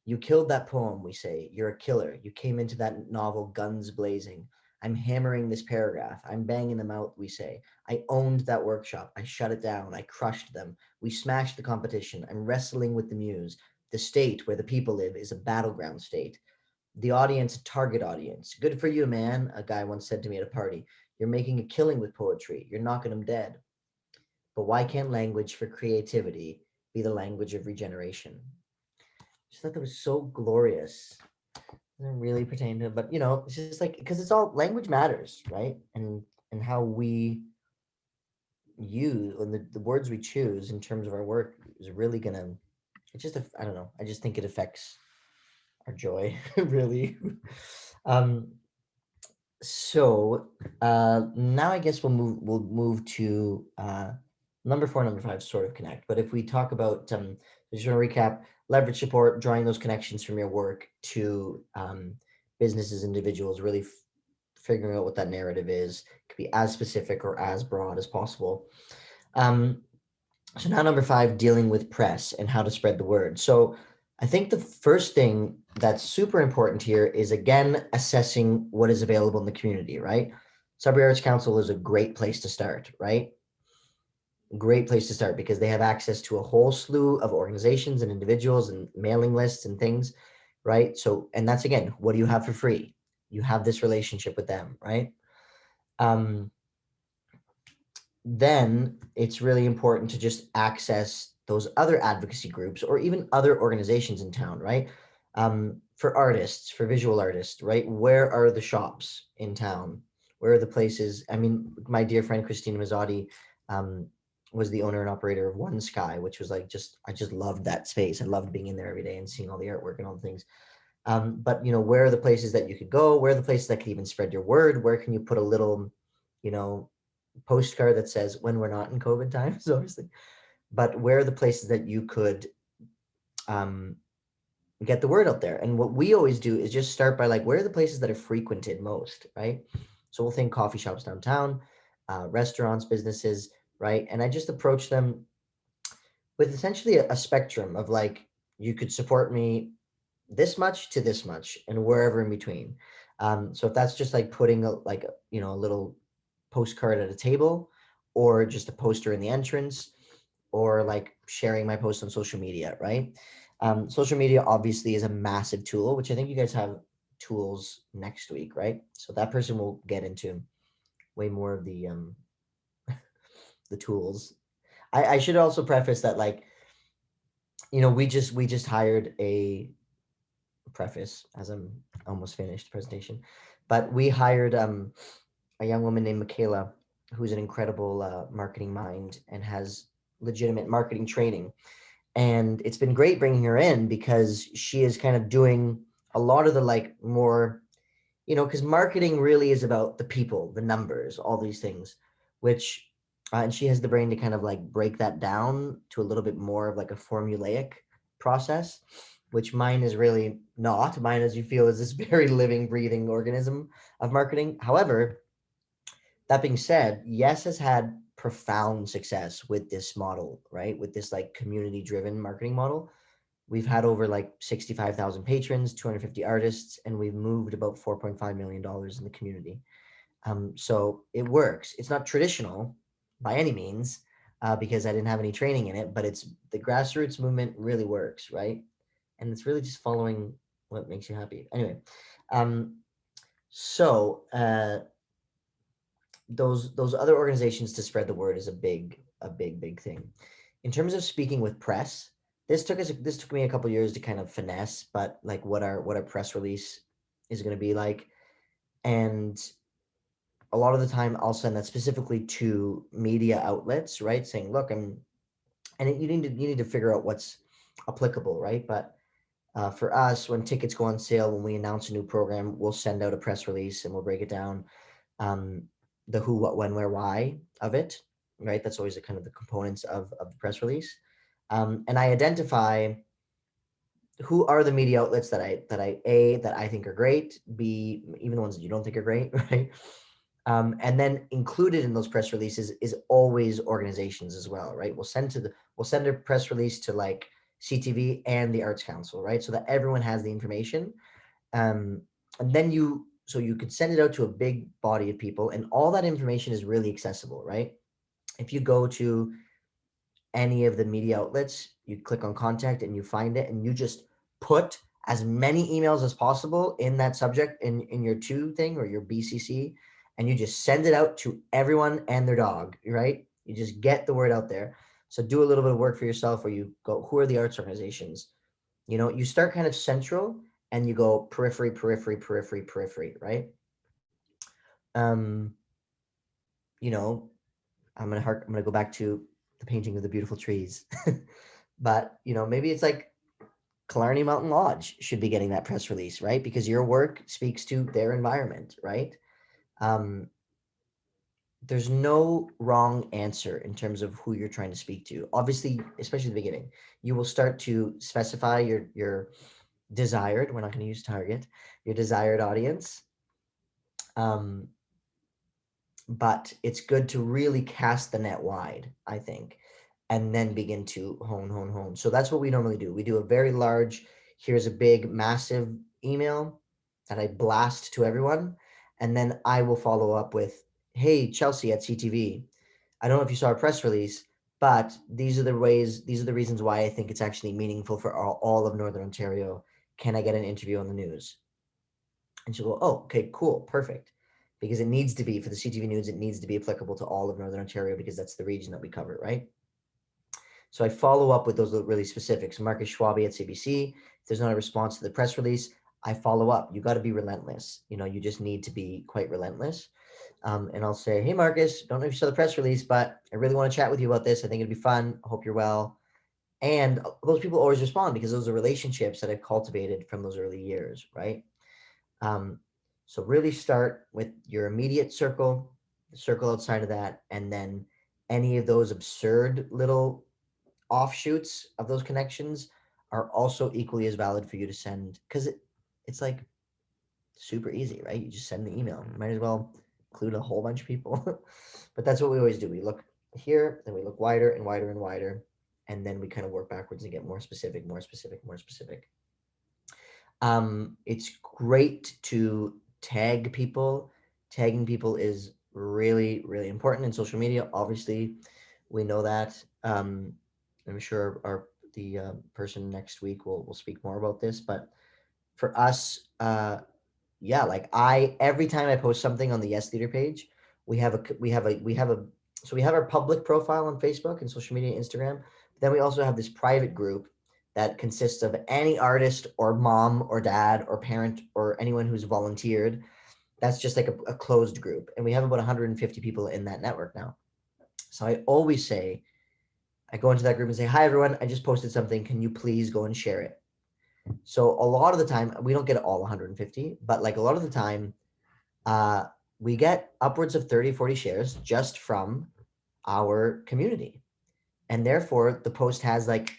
You killed that poem, we say. You're a killer. You came into that novel guns blazing. I'm hammering this paragraph. I'm banging them out, we say. I owned that workshop. I shut it down. I crushed them. We smashed the competition. I'm wrestling with the muse. The state where the people live is a battleground state. The audience, a target audience. Good for you, man, a guy once said to me at a party. You're making a killing with poetry. You're knocking them dead. But why can't language for creativity be the language of regeneration? I just thought that was so glorious. Doesn't really pertain to, but it's just like, because it's all language matters, right? And how we use and the words we choose in terms of our work is really gonna. It's just I don't know. I just think it affects our joy, really. So now I guess we'll move to number 4, number 5 sort of connect. But if we talk about, I just want to recap: leverage support, drawing those connections from your work to businesses, individuals, really figuring out what that narrative is. It could be as specific or as broad as possible. So now number 5, dealing with press and how to spread the word. So I think the first thing that's super important here is, again, assessing what is available in the community, right? Sudbury Arts Council is a great place to start, right? Great place to start because they have access to a whole slew of organizations and individuals and mailing lists and things, right? So, and that's, again, what do you have for free? You have this relationship with them, right? Then it's really important to just access those other advocacy groups or even other organizations in town, right? For artists, for visual artists, right? Where are the shops in town? Where are the places? I mean, my dear friend Christina Mazzotti was the owner and operator of One Sky, which was like I just loved that space. I loved being in there every day and seeing all the artwork and all the things. But where are the places that you could go? Where are the places that could even spread your word? Where can you put a little, postcard that says when we're not in COVID times, obviously, but where are the places that you could get the word out there? And what we always do is just start by where are the places that are frequented most, right? So we'll think coffee shops downtown, restaurants, businesses, right? And I just approach them with essentially a spectrum of you could support me this much to this much and wherever in between. So if that's just putting a little postcard at a table, or just a poster in the entrance, or sharing my post on social media, right? Social media obviously is a massive tool, which I think you guys have tools next week, right? So that person will get into way more of the the tools. I should also preface that we just hired a preface as I'm almost finished the presentation, but we hired a young woman named Michaela, who's an incredible marketing mind and has legitimate marketing training. And it's been great bringing her in because she is kind of doing a lot of the more, because marketing really is about the people, the numbers, all these things, which, and she has the brain to kind of break that down to a little bit more of a formulaic process, which mine is really not. Mine, as you feel, is this very living, breathing organism of marketing. However, that being said, Yes has had profound success with this model, right? With this community-driven marketing model. We've had over 65,000 patrons, 250 artists, and we've moved about $4.5 million in the community. So it works. It's not traditional by any means because I didn't have any training in it, but it's the grassroots movement really works, right? And it's really just following what makes you happy. Anyway, those other organizations to spread the word is a big thing. In terms of speaking with press, this took me a couple years to kind of finesse, but what our press release is going to be like. And a lot of the time I'll send that specifically to media outlets, right? Saying, look, you need to figure out what's applicable, right? But for us, when tickets go on sale, when we announce a new program, we'll send out a press release and we'll break it down, the who, what, when, where, why of it, right? That's always the kind of the components of the press release. And I identify who are the media outlets that I think are great, B, even the ones that you don't think are great, right? And then included in those press releases is always organizations as well, right? We'll send a press release to like CTV and the Arts Council, right? So that everyone has the information. And then you could send it out to a big body of people, and all that information is really accessible, right? If you go to any of the media outlets, you click on contact and you find it, and you just put as many emails as possible in that subject in your to thing or your BCC, and you just send it out to everyone and their dog, right? You just get the word out there. So do a little bit of work for yourself where you go, who are the arts organizations? You know, you start kind of central and you go periphery, right? You know, I'm gonna go back to the painting of the beautiful trees. But, you know, maybe it's like Killarney Mountain Lodge should be getting that press release, right? Because your work speaks to their environment, right? There's no wrong answer in terms of who you're trying to speak to. Obviously, especially at the beginning, you will start to specify your desired, we're not going to use target, your desired audience. But it's good to really cast the net wide, I think, and then begin to hone. So that's what we normally do. We do a very large, here's a big, massive email that I blast to everyone. And then I will follow up with, hey, Chelsea at CTV, I don't know if you saw our press release, but these are the reasons why I think it's actually meaningful for all of Northern Ontario. Can I get an interview on the news? And she'll go, oh, okay, cool, perfect. Because it needs to be, for the CTV News, it needs to be applicable to all of Northern Ontario because that's the region that we cover, right? So I follow up with those really specifics. Marcus Schwabe at CBC, if there's not a response to the press release, I follow up. You got to be relentless. You know, you just need to be quite relentless. And I'll say, hey, Marcus, don't know if you saw the press release, but I really want to chat with you about this. I think it'd be fun. I hope you're well. And those people always respond because those are relationships that I've cultivated from those early years, right? So really start with your immediate circle, the circle outside of that, and then any of those absurd little offshoots of those connections are also equally as valid for you to send, because it's like super easy, right? You just send the email. You might as well include a whole bunch of people. But that's what we always do. We look here, then we look wider and wider and wider, and then we kind of work backwards and get more specific. It's great to tag people. Tagging people is really, really important in social media. Obviously, we know that. I'm sure the person next week will speak more about this. But for us, yeah, like every time I post something on the Yes Leader page, we have our public profile on Facebook and social media, Instagram. Then we also have this private group that consists of any artist or mom or dad or parent or anyone who's volunteered. That's just like a closed group. And we have about 150 people in that network now. So I always say, I go into that group and say, hi, everyone, I just posted something. Can you please go and share it? So a lot of the time, we don't get all 150, but like a lot of the time, we get upwards of 30, 40 shares just from our community. And therefore, the post has like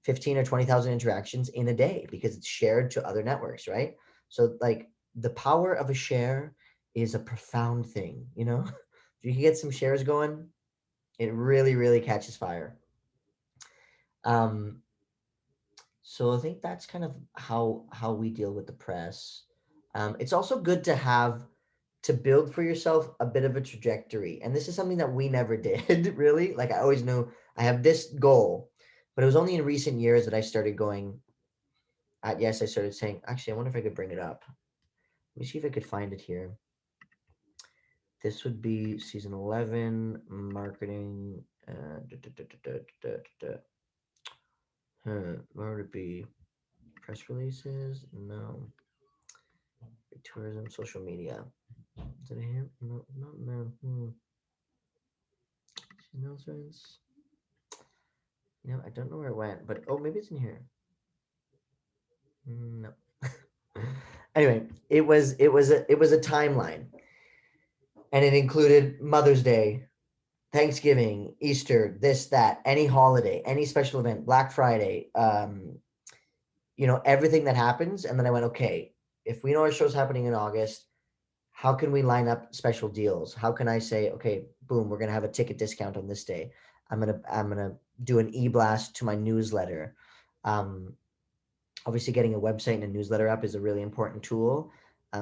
15 or 20,000 interactions in a day because it's shared to other networks, right? So like the power of a share is a profound thing, you know? If you can get some shares going, it really, really catches fire. So I think that's kind of how we deal with the press. It's also good to build for yourself a bit of a trajectory. And this is something that we never did, really. Like I always knew I have this goal, but it was only in recent years that I started going, I started saying, actually, I wonder if I could bring it up. Let me see if I could find it here. This would be season 11, marketing. Where would it be? Press releases? No. Tourism, social media. Did I hear? No, not no. No sense. No, I don't know where it went, but oh, maybe it's in here. No. Anyway, it was a timeline, and it included Mother's Day, Thanksgiving, Easter, this, that, any holiday, any special event, Black Friday, everything that happens. And then I went, okay, if we know our show's happening in August, how can we line up special deals? How can I say, okay, boom, we're gonna have a ticket discount on this day. I'm gonna do an e-blast to my newsletter. Obviously, getting a website and a newsletter up is a really important tool,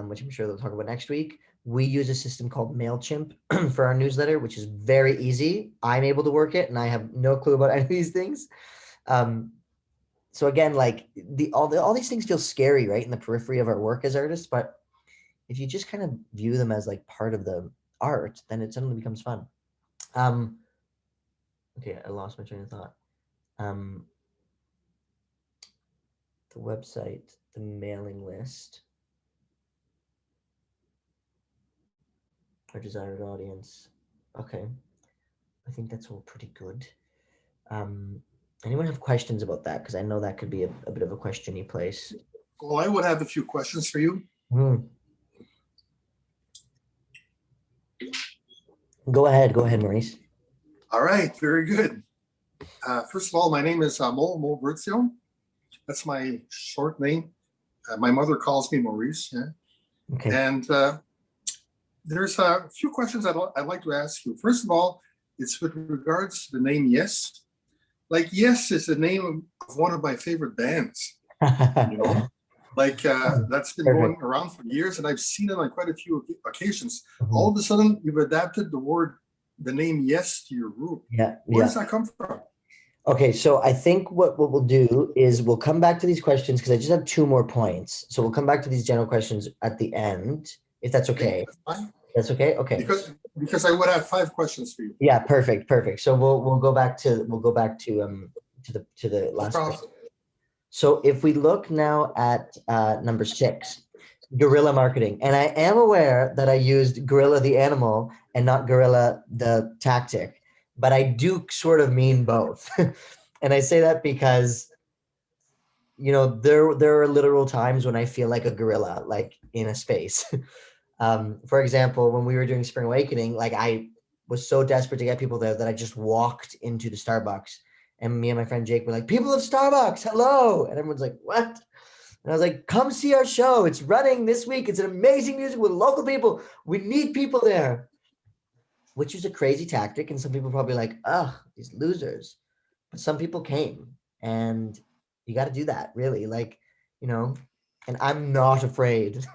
which I'm sure they'll talk about next week. We use a system called MailChimp for our newsletter, which is very easy. I'm able to work it, and I have no clue about any of these things. So again, like all these things feel scary, right, in the periphery of our work as artists, but if you just kind of view them as like part of the art, then it suddenly becomes fun. Okay, I lost my train of thought. The website, the mailing list, our desired audience. Okay, I think that's all pretty good. Anyone have questions about that? Because I know that could be a bit of a questiony place. Well, I would have a few questions for you. Go ahead, Maurice. All right, very good. First of all, my name is Mo Bertzio. That's my short name. My mother calls me Maurice. Yeah. Okay. And there's a few questions I'd like to ask you. First of all, it's with regards to the name Yes. Like Yes is the name of one of my favorite bands. That's been going around for years, and I've seen it on quite a few occasions. All of a sudden, you've adapted the name Yes to your group. Yeah. Where does that come from? Okay, so I think what we'll do is we'll come back to these questions because I just have 2 more points. So we'll come back to these general questions at the end, if that's okay. That's okay. Okay. Because I would have 5 questions for you. Yeah, perfect. So we'll go back to the last question. So if we look now at number 6, guerrilla marketing, and I am aware that I used gorilla the animal and not gorilla the tactic, but I do sort of mean both. And I say that because there are literal times when I feel like a gorilla, like in a space. For example, when we were doing Spring Awakening, like I was so desperate to get people there that I just walked into the Starbucks, and me and my friend Jake were like, "People of Starbucks, hello!" And everyone's like, "What?" And I was like, "Come see our show. It's running this week. It's an amazing music with local people. We need people there." Which is a crazy tactic, and some people are probably like, "Ugh, these losers." But some people came, and you got to do that, really, and I'm not afraid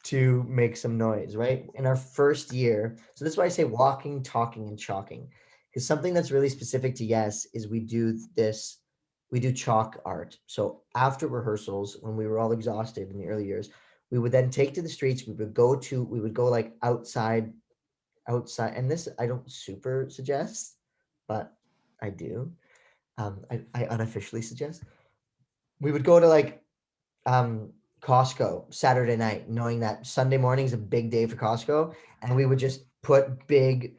to make some noise, right? In our first year. So that's why I say walking, talking, and chalking. Because something that's really specific to Yes is we do chalk art. So after rehearsals, when we were all exhausted in the early years, we would then take to the streets. We would go like outside. And this I don't super suggest, but I do. I unofficially suggest. We would go to like Costco Saturday night, knowing that Sunday morning is a big day for Costco, and we would just put big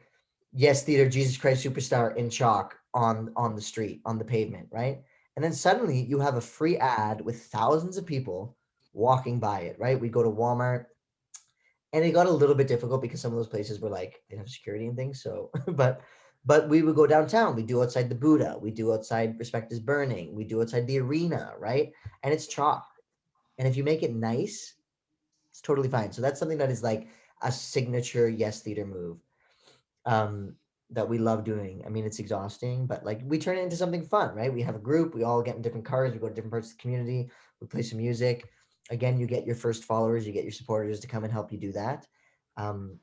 Yes Theater Jesus Christ Superstar in chalk on the street, on the pavement, right? And then suddenly you have a free ad with thousands of people walking by it, right? We'd go to Walmart, and it got a little bit difficult because some of those places were like, they have security and things. So, but we would go downtown. We do outside the Buddha. We do outside Respect is Burning. We do outside the arena, right? And it's chalk. And if you make it nice, it's totally fine. So that's something that is like a signature Yes Theater move that we love doing. I mean, it's exhausting, but like we turn it into something fun, right? We have a group, we all get in different cars, we go to different parts of the community, we play some music. Again, you get your first followers, you get your supporters to come and help you do that. And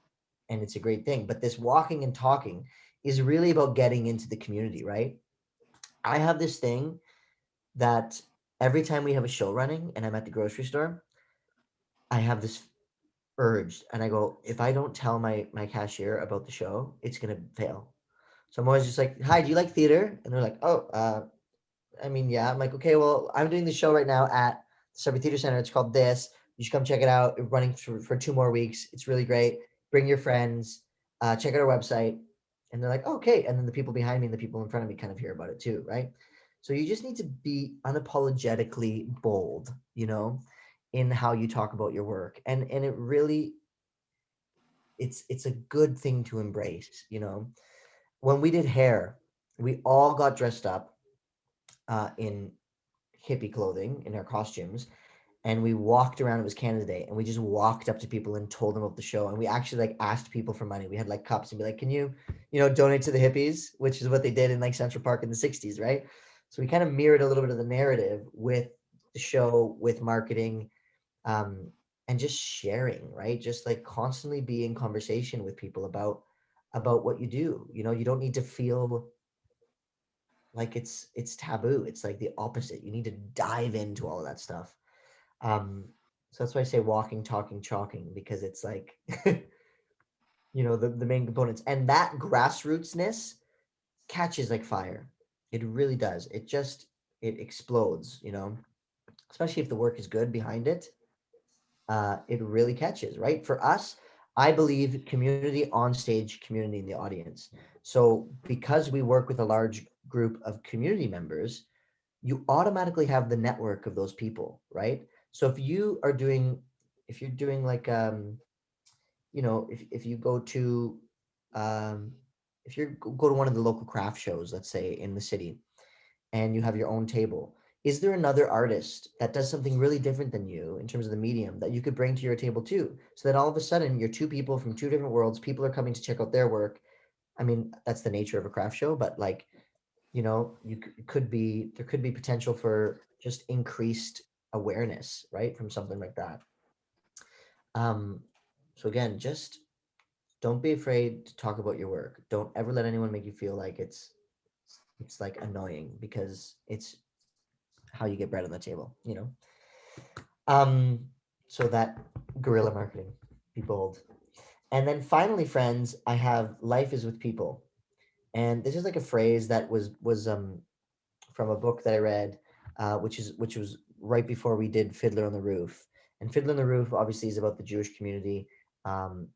it's a great thing. But this walking and talking is really about getting into the community, right? I have this thing that every time we have a show running and I'm at the grocery store, I have this urge and I go, if I don't tell my cashier about the show, it's going to fail. So I'm always just like, "Hi, do you like theater?" And they're like, "Oh, I mean, yeah." I'm like, "Okay, well, I'm doing the show right now at the Sudbury Theater Center. It's called this. You should come check it out. It's running for 2 more weeks. It's really great. Bring your friends. Check out our website. And they're like, okay. And then the people behind me and the people in front of me kind of hear about it too, right? So you just need to be unapologetically bold, in how you talk about your work. And it really, it's a good thing to embrace, When we did hair, we all got dressed up in hippie clothing, in our costumes, and we walked around. It was Canada Day, and we just walked up to people and told them about the show. And we actually like asked people for money. We had like cups and be like, can you, donate to the hippies, which is what they did in like Central Park in the 60s, right? So we kind of mirrored a little bit of the narrative with the show, with marketing, and just sharing, right? Just like constantly be in conversation with people about what you do. You don't need to feel like it's taboo. It's like the opposite. You need to dive into all of that stuff. So that's why I say walking, talking, chalking, because it's like, the main components. And that grassrootsness catches like fire. It really does. It explodes, especially if the work is good behind it. It really catches, right? For us, I believe community on stage, community in the audience. So because we work with a large group of community members, you automatically have the network of those people, right? So if you're doing like, if you go to, if you go to one of the local craft shows, let's say in the city, and you have your own table, is there another artist that does something really different than you in terms of the medium that you could bring to your table too? So that all of a sudden you're two people from two different worlds, people are coming to check out their work. I mean, that's the nature of a craft show, but like, there could be potential for just increased awareness, right? From something like that. So again, just don't be afraid to talk about your work. Don't ever let anyone make you feel like it's like annoying, because it's how you get bread on the table, So that guerrilla marketing, be bold. And then finally, friends, I have life is with people. And this is like a phrase that was from a book that I read, which was right before we did Fiddler on the Roof. And Fiddler on the Roof obviously is about the Jewish community, prior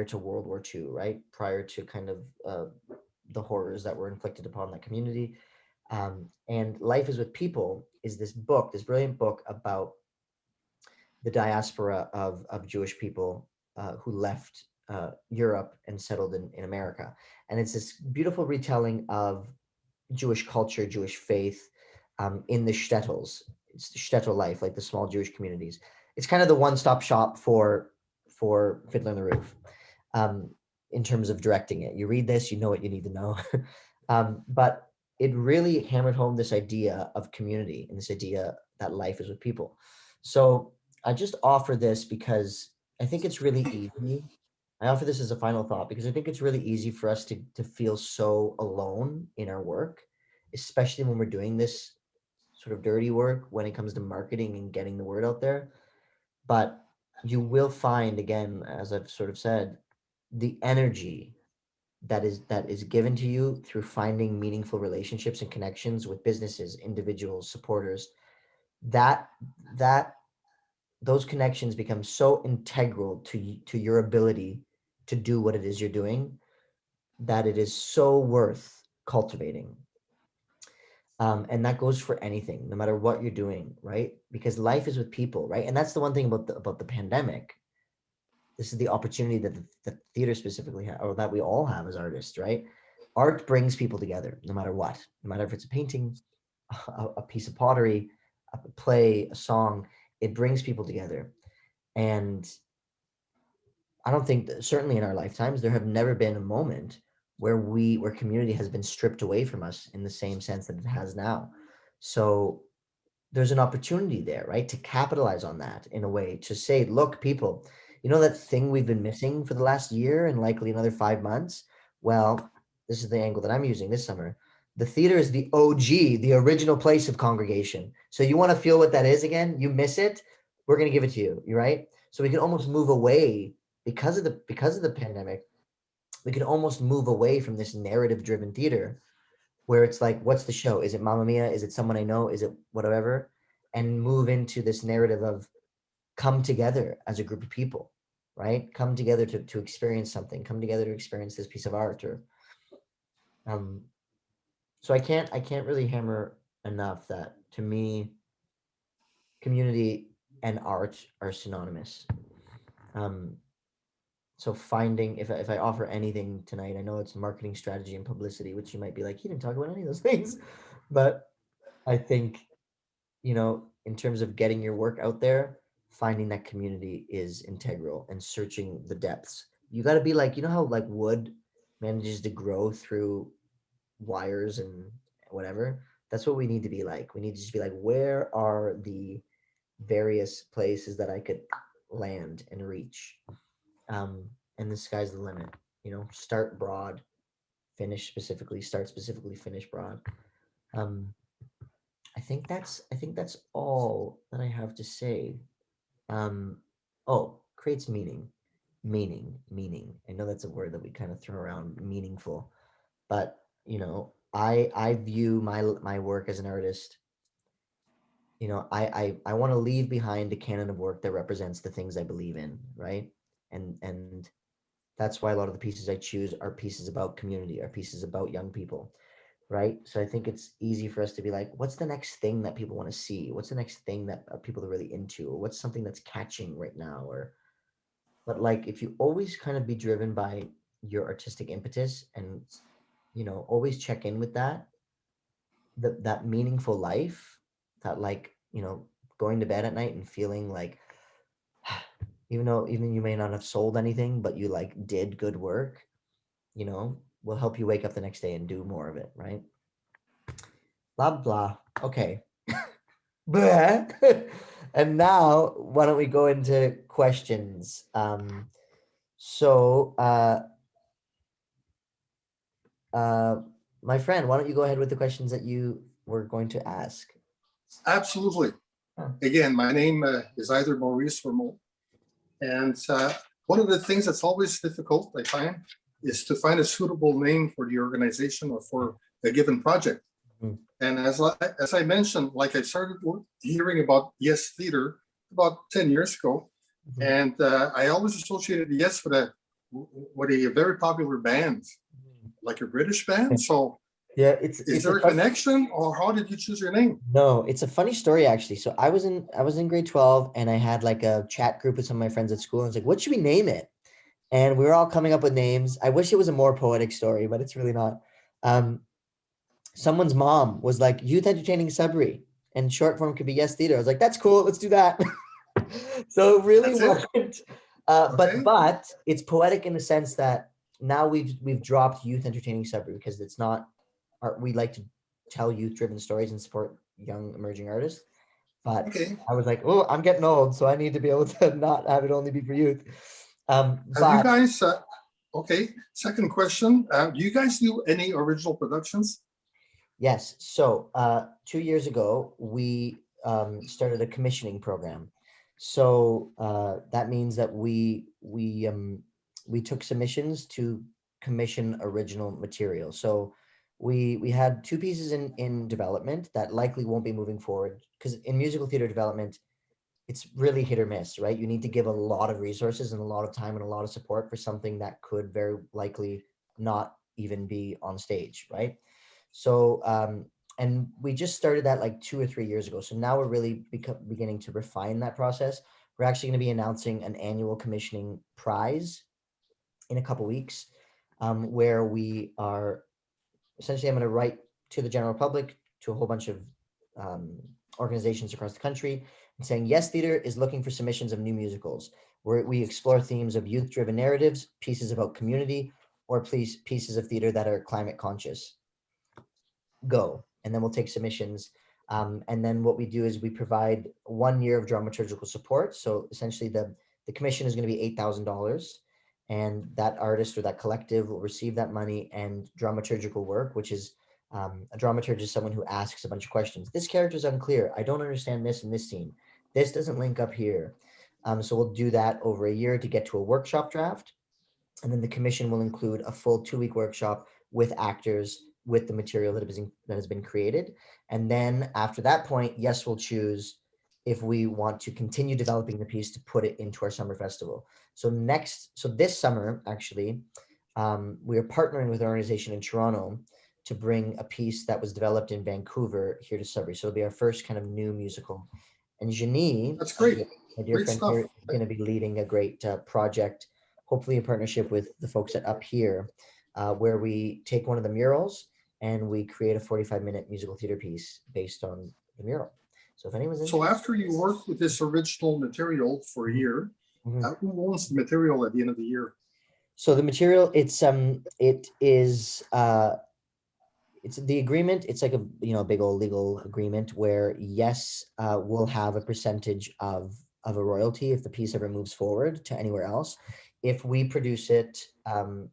to World War II, right? Prior to kind of the horrors that were inflicted upon that community. And Life is with People is this brilliant book about the diaspora of Jewish people who left Europe and settled in America. And it's this beautiful retelling of Jewish culture, Jewish faith in the shtetls. It's the shtetl life, like the small Jewish communities. It's kind of the one-stop shop for Fiddler on the Roof in terms of directing it. You read this, you know what you need to know. But it really hammered home this idea of community and this idea that life is with people. So I just offer this because I think it's really easy. I offer this as a final thought because I think it's really easy for us to feel so alone in our work, especially when we're doing this sort of dirty work when it comes to marketing and getting the word out there. But you will find, again, as I've sort of said, the energy that is given to you through finding meaningful relationships and connections with businesses, individuals, supporters, that those connections become so integral to your ability to do what it is you're doing that it is so worth cultivating. And that goes for anything, no matter what you're doing, right? Because life is with people, right? And that's the one thing about the pandemic. This is the opportunity that the theater specifically has, or that we all have as artists, right? Art brings people together, no matter what. No matter if it's a painting, a piece of pottery, a play, a song, it brings people together. And I don't think that, certainly in our lifetimes, there have never been a moment where community has been stripped away from us in the same sense that it has now. So there's an opportunity there, right? To capitalize on that in a way, to say, look, people, that thing we've been missing for the last year and likely another 5 months? Well, this is the angle that I'm using this summer. The theater is the OG, the original place of congregation. So you want to feel what that is again? You miss it? We're going to give it to you. You're right. So we can almost move away because of the pandemic. We can almost move away from this narrative-driven theater where it's like, what's the show? Is it Mamma Mia? Is it someone I know? Is it whatever? and move into this narrative of come together as a group of people, right? Come together to experience something, come together to experience this piece of art, or so I can't really hammer enough that, to me, community and art are synonymous. So finding, if I offer anything tonight, I know it's marketing strategy and publicity, which you might be like, he didn't talk about any of those things, but I think, you know, in terms of getting your work out there, finding that community is integral, and searching the depths. You got to be like, you know how like wood manages to grow through wires and whatever? That's what we need to be like. We need to just be like, where are the various places that I could land and reach? And the sky's the limit. You know, start broad, finish specifically, start specifically, finish broad. I think that's all that I have to say. Oh, creates meaning. Meaning. I know that's a word that we kind of throw around, meaningful, but you know, I view my work as an artist. You know, I want to leave behind a canon of work that represents the things I believe in, right? And that's why a lot of the pieces I choose are pieces about community, are pieces about young people, right? So I think it's easy for us to be like, what's the next thing that people want to see? What's the next thing that people are really into? Or what's something that's catching right now? But like, if you always kind of be driven by your artistic impetus, and, you know, always check in with that meaningful life, that, like, you know, going to bed at night and feeling like, even you may not have sold anything, but you like did good work, you know, will help you wake up the next day and do more of it, right? Blah blah. Okay. Blah. And now why don't we go into questions? My friend, why don't you go ahead with the questions that you were going to ask? Absolutely. Huh. Again, my name is either Maurice or Mo. And one of the things that's always difficult, I find, is to find a suitable name for the organization or for a given project. Mhm. And as I mentioned, like I started hearing about Yes Theater about 10 years ago, Mhm. and I always associated Yes with a very popular band, like a British band. So Yeah, is it's there a connection, or how did you choose your name? No, it's a funny story actually. So I was in grade 12, and I had like a chat group with some of my friends at school, and I was like, what should we name it? And we were all coming up with names. I wish it was a more poetic story, but it's really not. Someone's mom was like, Youth Entertaining Sudbury, and short form could be Yes Theater. I was like, that's cool, let's do that. So it really That's it. wasn't. Okay. But it's poetic in the sense that now we've dropped Youth Entertaining Sudbury, because it's not we like to tell youth-driven stories and support young emerging artists. But Okay. I was like, oh, I'm getting old, so I need to be able to not have it only be for youth. Have you But guys, okay, second question. Do you guys do any original productions? yes, so 2 years ago, we started a commissioning program. So that means that we took submissions to commission original material. So we had 2 pieces in development that likely won't be moving forward, because in musical theater development, it's really hit or miss, right? You need to give a lot of resources and a lot of time and a lot of support for something that could very likely not even be on stage, right? So and we just started that like 2 or 3 years ago. So now we're really beginning to refine that process. We're actually going to be announcing an annual commissioning prize in a couple weeks, where we are essentially, I'm going to write to the general public, to a whole bunch of organizations across the country, and saying, Yes Theater is looking for submissions of new musicals, where we explore themes of youth-driven narratives, pieces about community, or pieces of theater that are climate conscious. Go. And then we'll take submissions. And then what we do is we provide 1 year of dramaturgical support. So essentially the commission is going to be $8,000, and that artist or that collective will receive that money and dramaturgical work, which is a dramaturg is someone who asks a bunch of questions. This character is unclear. I don't understand this in this scene. This doesn't link up here. So we'll do that over a year to get to a workshop draft. And then the commission will include a full 2-week workshop with actors, with the material that has been created. And then after that point, Yes will choose if we want to continue developing the piece to put it into our summer festival. So this summer, actually, we are partnering with an organization in Toronto to bring a piece that was developed in Vancouver here to Sudbury. So it'll be our first kind of new musical. And Janie, That's great. my dear Great friend stuff. here, is going to be leading a great project, hopefully in partnership with the folks at Up Here, where we take one of the murals and we create a 45-minute musical theater piece based on the mural. So if anyone's So interested. after you work with this original material for a year, Mhm. who owns the material at the end of the year? So the material, it's the agreement. It's like a big old legal agreement where yes, we'll have a percentage of a royalty if the piece ever moves forward to anywhere else. If we produce it,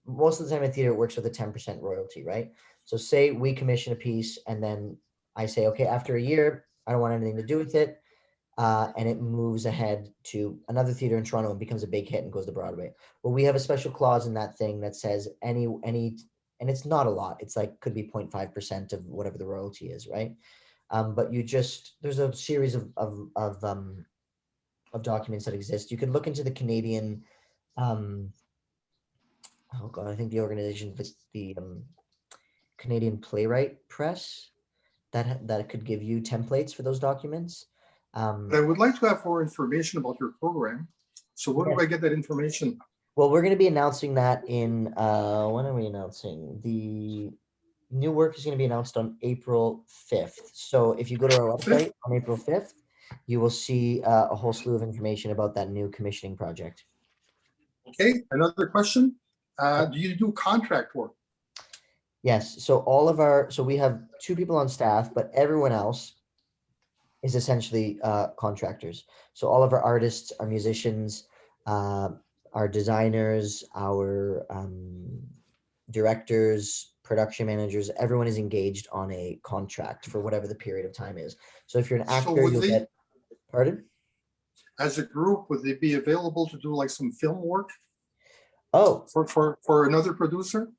most of the time in theater it works with a 10% royalty, right? So say we commission a piece and then I say, okay, after a year, I don't want anything to do with it. And it moves ahead to another theater in Toronto and becomes a big hit and goes to Broadway. Well, we have a special clause in that thing that says any, and it's not a lot. It's like could be 0.5% of whatever the royalty is, right? But there's a series of documents that exist. You can look into the Canadian, oh God, I think the organization, the Canadian Playwright Press, that could give you templates for those documents. But I would like to have more information about your program. So where do I get that information? Well, we're going to be announcing that in, when are we announcing? The new work is going to be announced on April 5th. So if you go to our website on April 5th, you will see a whole slew of information about that new commissioning project. Okay, another question. Do you do contract work? Yes. So so we have 2 people on staff, but everyone else is essentially contractors. So all of our artists, our musicians, our designers, our directors, production managers, everyone is engaged on a contract for whatever the period of time is. So if you're an actor, would you'll they- get, pardon? As a group, would they be available to do like some film work Oh, for another producer?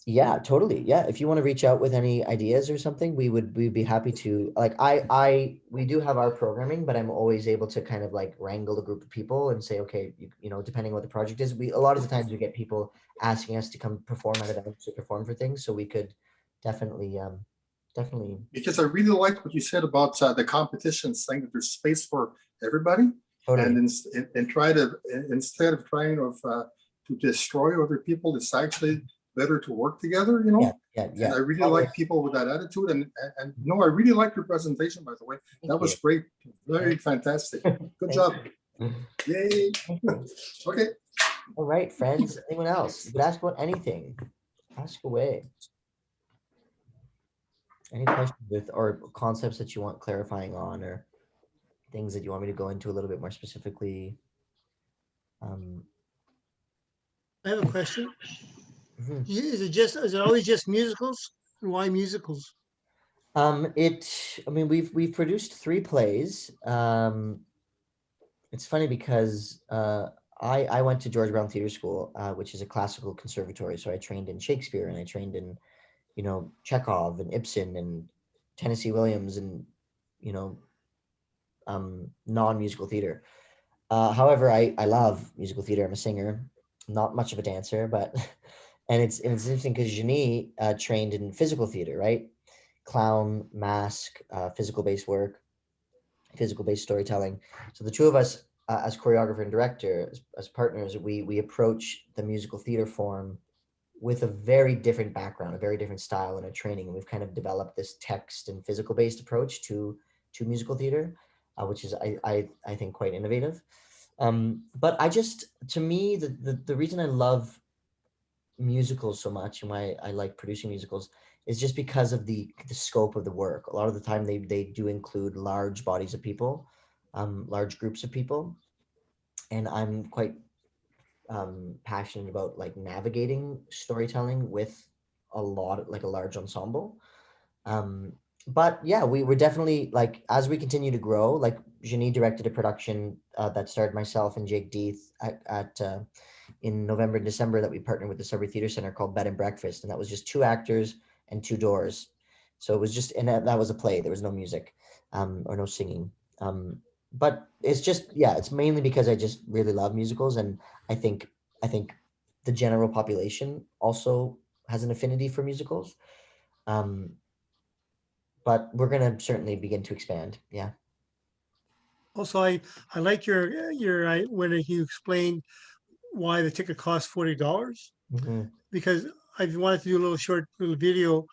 yeah, totally. Yeah. If you want to reach out with any ideas or something, we'd be happy to. Like we do have our programming, but I'm always able to kind of like wrangle a group of people and say, okay, depending on what the project is, a lot of the times we get people asking us to come perform at events or perform for things. So we could definitely. Because I really like what you said about the competition, saying that there's space for everybody. Totally. And instead of trying to destroy other people, it's actually better to work together, Yeah. And I really like people with that attitude. And no, I really like your presentation, by the way. That was great. Very fantastic. Good job. Yay. Okay. All right, friends. Anyone else? You could ask about anything. Ask away. Any questions or concepts that you want clarifying on, or things that you want me to go into a little bit more specifically? I have a question. Mhm. Is it always just musicals? And why musicals? We've produced 3 plays. It's funny because I went to George Brown Theatre School, which is a classical conservatory. So I trained in Shakespeare and I trained in, Chekhov and Ibsen and Tennessee Williams and, non-musical theater. However, I love musical theater. I'm a singer, not much of a dancer, but and it's interesting because Janie trained in physical theater, right? Clown, mask, physical-based work, physical-based storytelling. So the 2 of us, as choreographer and director, as partners, we approach the musical theater form with a very different background, a very different style in our training. And we've kind of developed this text and physical-based approach to musical theater, which is I think quite innovative. But to me, the reason I love musicals so much and why I like producing musicals is just because of the scope of the work. A lot of the time they do include large bodies of people, large groups of people. And I'm quite passionate about like navigating storytelling with a large ensemble. But yeah, we're definitely like, as we continue to grow, like Janie directed a production that starred myself and Jake Deeth in November and December that we partnered with the Sudbury Theatre Center called Bed and Breakfast. And that was just 2 actors and 2 doors. So it was just, and that was a play. There was no music or no singing. but it's just, yeah, it's mainly because I just really love musicals, and I think the general population also has an affinity for musicals. Um, but we're gonna certainly begin to expand. Yeah. Also, I like when you explained why the ticket costs $40, Mhm. because I wanted to do a little video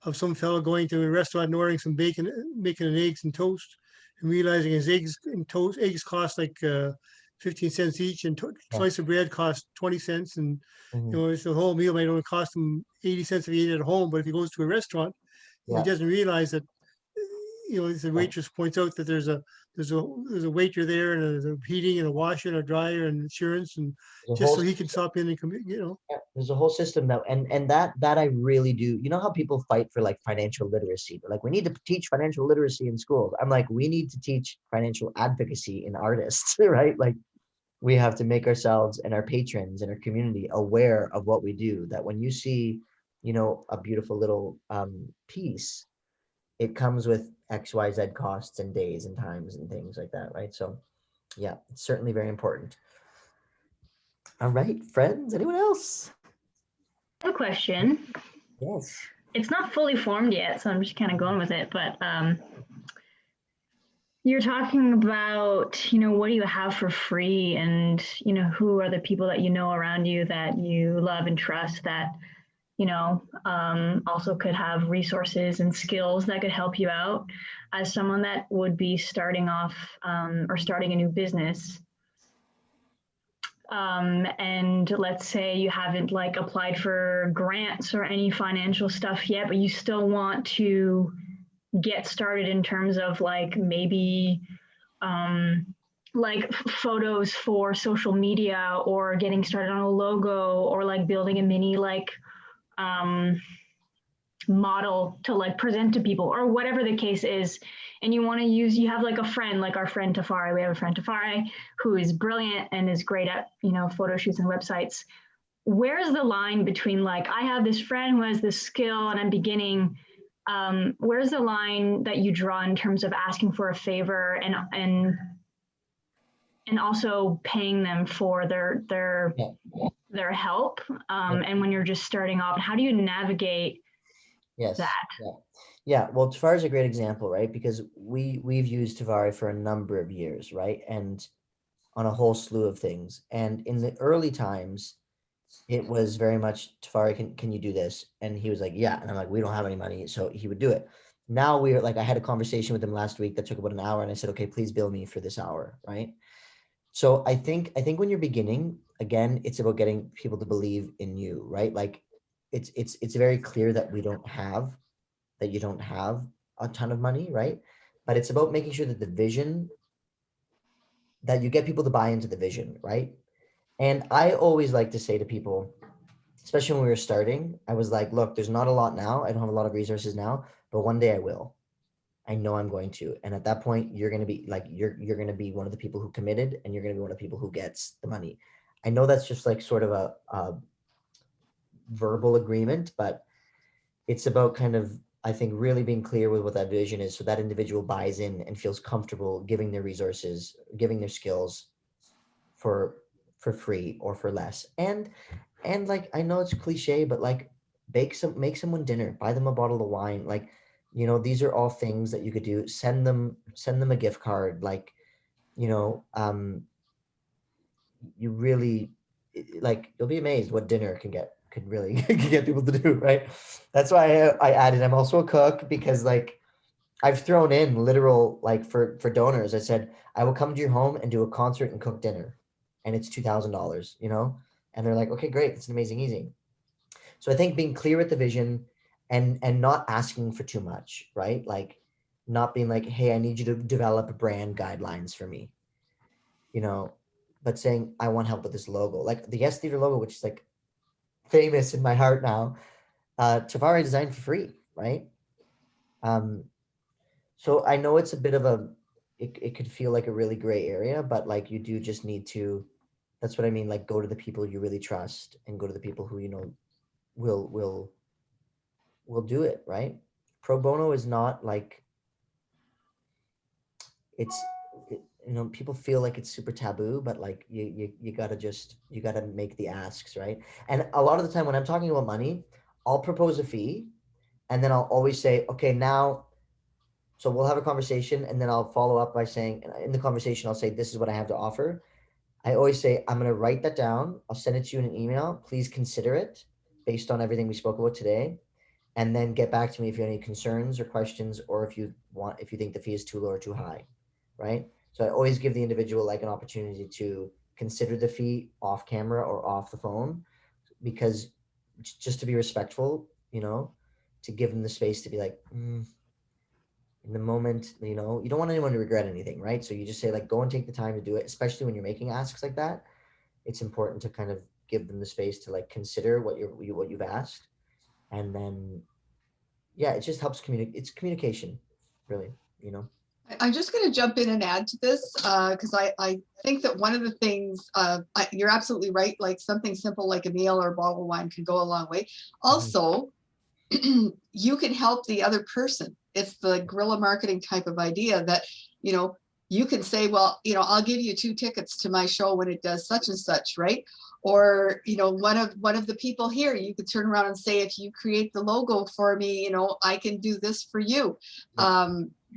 of some fellow going to a restaurant and ordering some bacon, making an eggs and toast, and realizing his eggs cost like 15 cents each, and Yeah. slice of bread costs 20 cents, and Mhm. it's the whole meal might only cost him 80 cents if he ate it at home. But if he goes to a restaurant, he Yeah. doesn't realize that, as the Yeah. waitress points out, that there's a waiter there, and there's a heating and a washer and a dryer and insurance, and There's a just whole so he can stop in and come, Yeah, there's a whole system that, and that I really do. You know how people fight for like financial literacy? They're like, we need to teach financial literacy in schools. I'm like, we need to teach financial advocacy in artists, right? Like, we have to make ourselves and our patrons and our community aware of what we do. That when you see, a beautiful little piece, it comes with XYZ costs and days and times and things like that, right? So, yeah, it's certainly very important. All right, friends. Anyone else? I have a question. Yes. It's not fully formed yet, so I'm just kind of going with it. But you're talking about, what do you have for free, and who are the people that around you that you love and trust that also could have resources and skills that could help you out as someone that would be starting off or starting a new business. And let's say you haven't like applied for grants or any financial stuff yet, but you still want to get started in terms of like maybe like photos for social media, or getting started on a logo, or like building a mini like model to like present to people, or whatever the case is. And you have like a friend, like our friend Tafari. We have a friend Tafari who is brilliant and is great at photo shoots and websites. Where's the line between like, I have this friend who has this skill and I'm beginning, where's the line that you draw in terms of asking for a favor and also paying them for their help, and when you're just starting off, how do you navigate Yes. that? Yeah. Well, Tafari is a great example, right? Because we've used Tafari for a number of years, right? And on a whole slew of things. And in the early times, it was very much, Tafari, can you do this? And he was like, yeah. And I'm like, we don't have any money. So he would do it. Now we're like, I had a conversation with him last week that took about an hour, and I said, okay, please bill me for this hour, right? So I think when you're beginning, again, it's about getting people to believe in you, right? Like it's very clear that you don't have a ton of money, right? But it's about making sure that that you get people to buy into the vision, right? And I always like to say to people, especially when we were starting, I was like, look, there's not a lot now. I don't have a lot of resources now, but one day I will. I know I'm going to. And at that point, you're going to be like, you're going to be one of the people who committed, and you're going to be one of the people who gets the money. I know that's just like sort of a verbal agreement, but it's about kind of, I think, really being clear with what that vision is, so that individual buys in and feels comfortable giving their resources, giving their skills for free or for less. And like, I know it's cliche, but like, make someone dinner, buy them a bottle of wine. Like, these are all things that you could do. Send them a gift card. Like, you really, like, you'll be amazed what dinner can really can get people to do, right? That's why I added, I'm also a cook, because like, I've thrown in literal, like, for donors, I said, I will come to your home and do a concert and cook dinner, and it's $2,000, and they're like, okay, great, it's amazing, easy. So I think being clear with the vision and not asking for too much, right? Like, not being like, hey, I need you to develop brand guidelines for me, but saying, I want help with this logo, like the Yes Theater logo, which is like famous in my heart now. Tafari designed for free, right? So I know it's a bit of it could feel like a really gray area, but like, you do just need to, that's what I mean, like, go to the people you really trust, and go to the people who, will do it, right? Pro bono is not like, it's you know, people feel like it's super taboo, but like you gotta make the asks, right? And a lot of the time when I'm talking about money, I'll propose a fee, and then I'll always say, okay, now, so we'll have a conversation, and then I'll follow up by saying, in the conversation, I'll say, this is what I have to offer. I always say, I'm gonna write that down. I'll send it to you in an email. Please consider it based on everything we spoke about today, and then get back to me if you have any concerns or questions, or if you think the fee is too low or too high, right? So I always give the individual like an opportunity to consider the fee off camera or off the phone, because just to be respectful, you know, to give them the space to be like, in the moment, you know, you don't want anyone to regret anything, right? So you just say like, go and take the time to do it, especially when you're making asks like that. It's important to kind of give them the space to like consider what you've asked, and then, yeah, it just helps communicate. It's communication, really, you know. I'm just going to jump in and add to this because I think that one of the things, you're absolutely right, like something simple like a meal or a bottle of wine can go a long way. Also, you can help the other person. It's the guerrilla marketing type of idea that, you know, you can say, well, you know, I'll give you 2 tickets to my show when it does such and such, right? Or, you know, one of the people here, you could turn around and say, if you create the logo for me, you know, I can do this for you.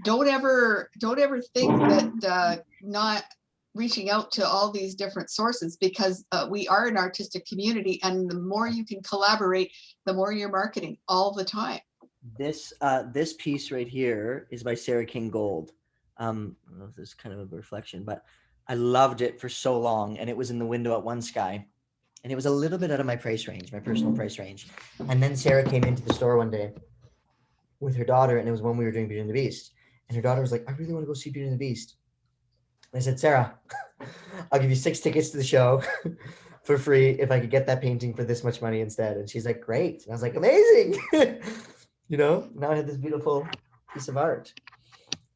Don't ever think that not reaching out to all these different sources, because we are an artistic community, and the more you can collaborate, the more you're marketing all the time. This piece right here is by Sarah King Gold. I don't know if this is kind of a reflection, but I loved it for so long, and it was in the window at One Sky, and it was a little bit out of my price range, my personal price range. And then Sarah came into the store one day with her daughter, and it was when we were doing Beauty and the Beast, and her daughter was like, I really want to go see Beauty and the Beast. And I said, Sarah, I'll give you 6 tickets to the show for free if I could get that painting for this much money instead. And she's like, great. And I was like, amazing. You know, now I have this beautiful piece of art.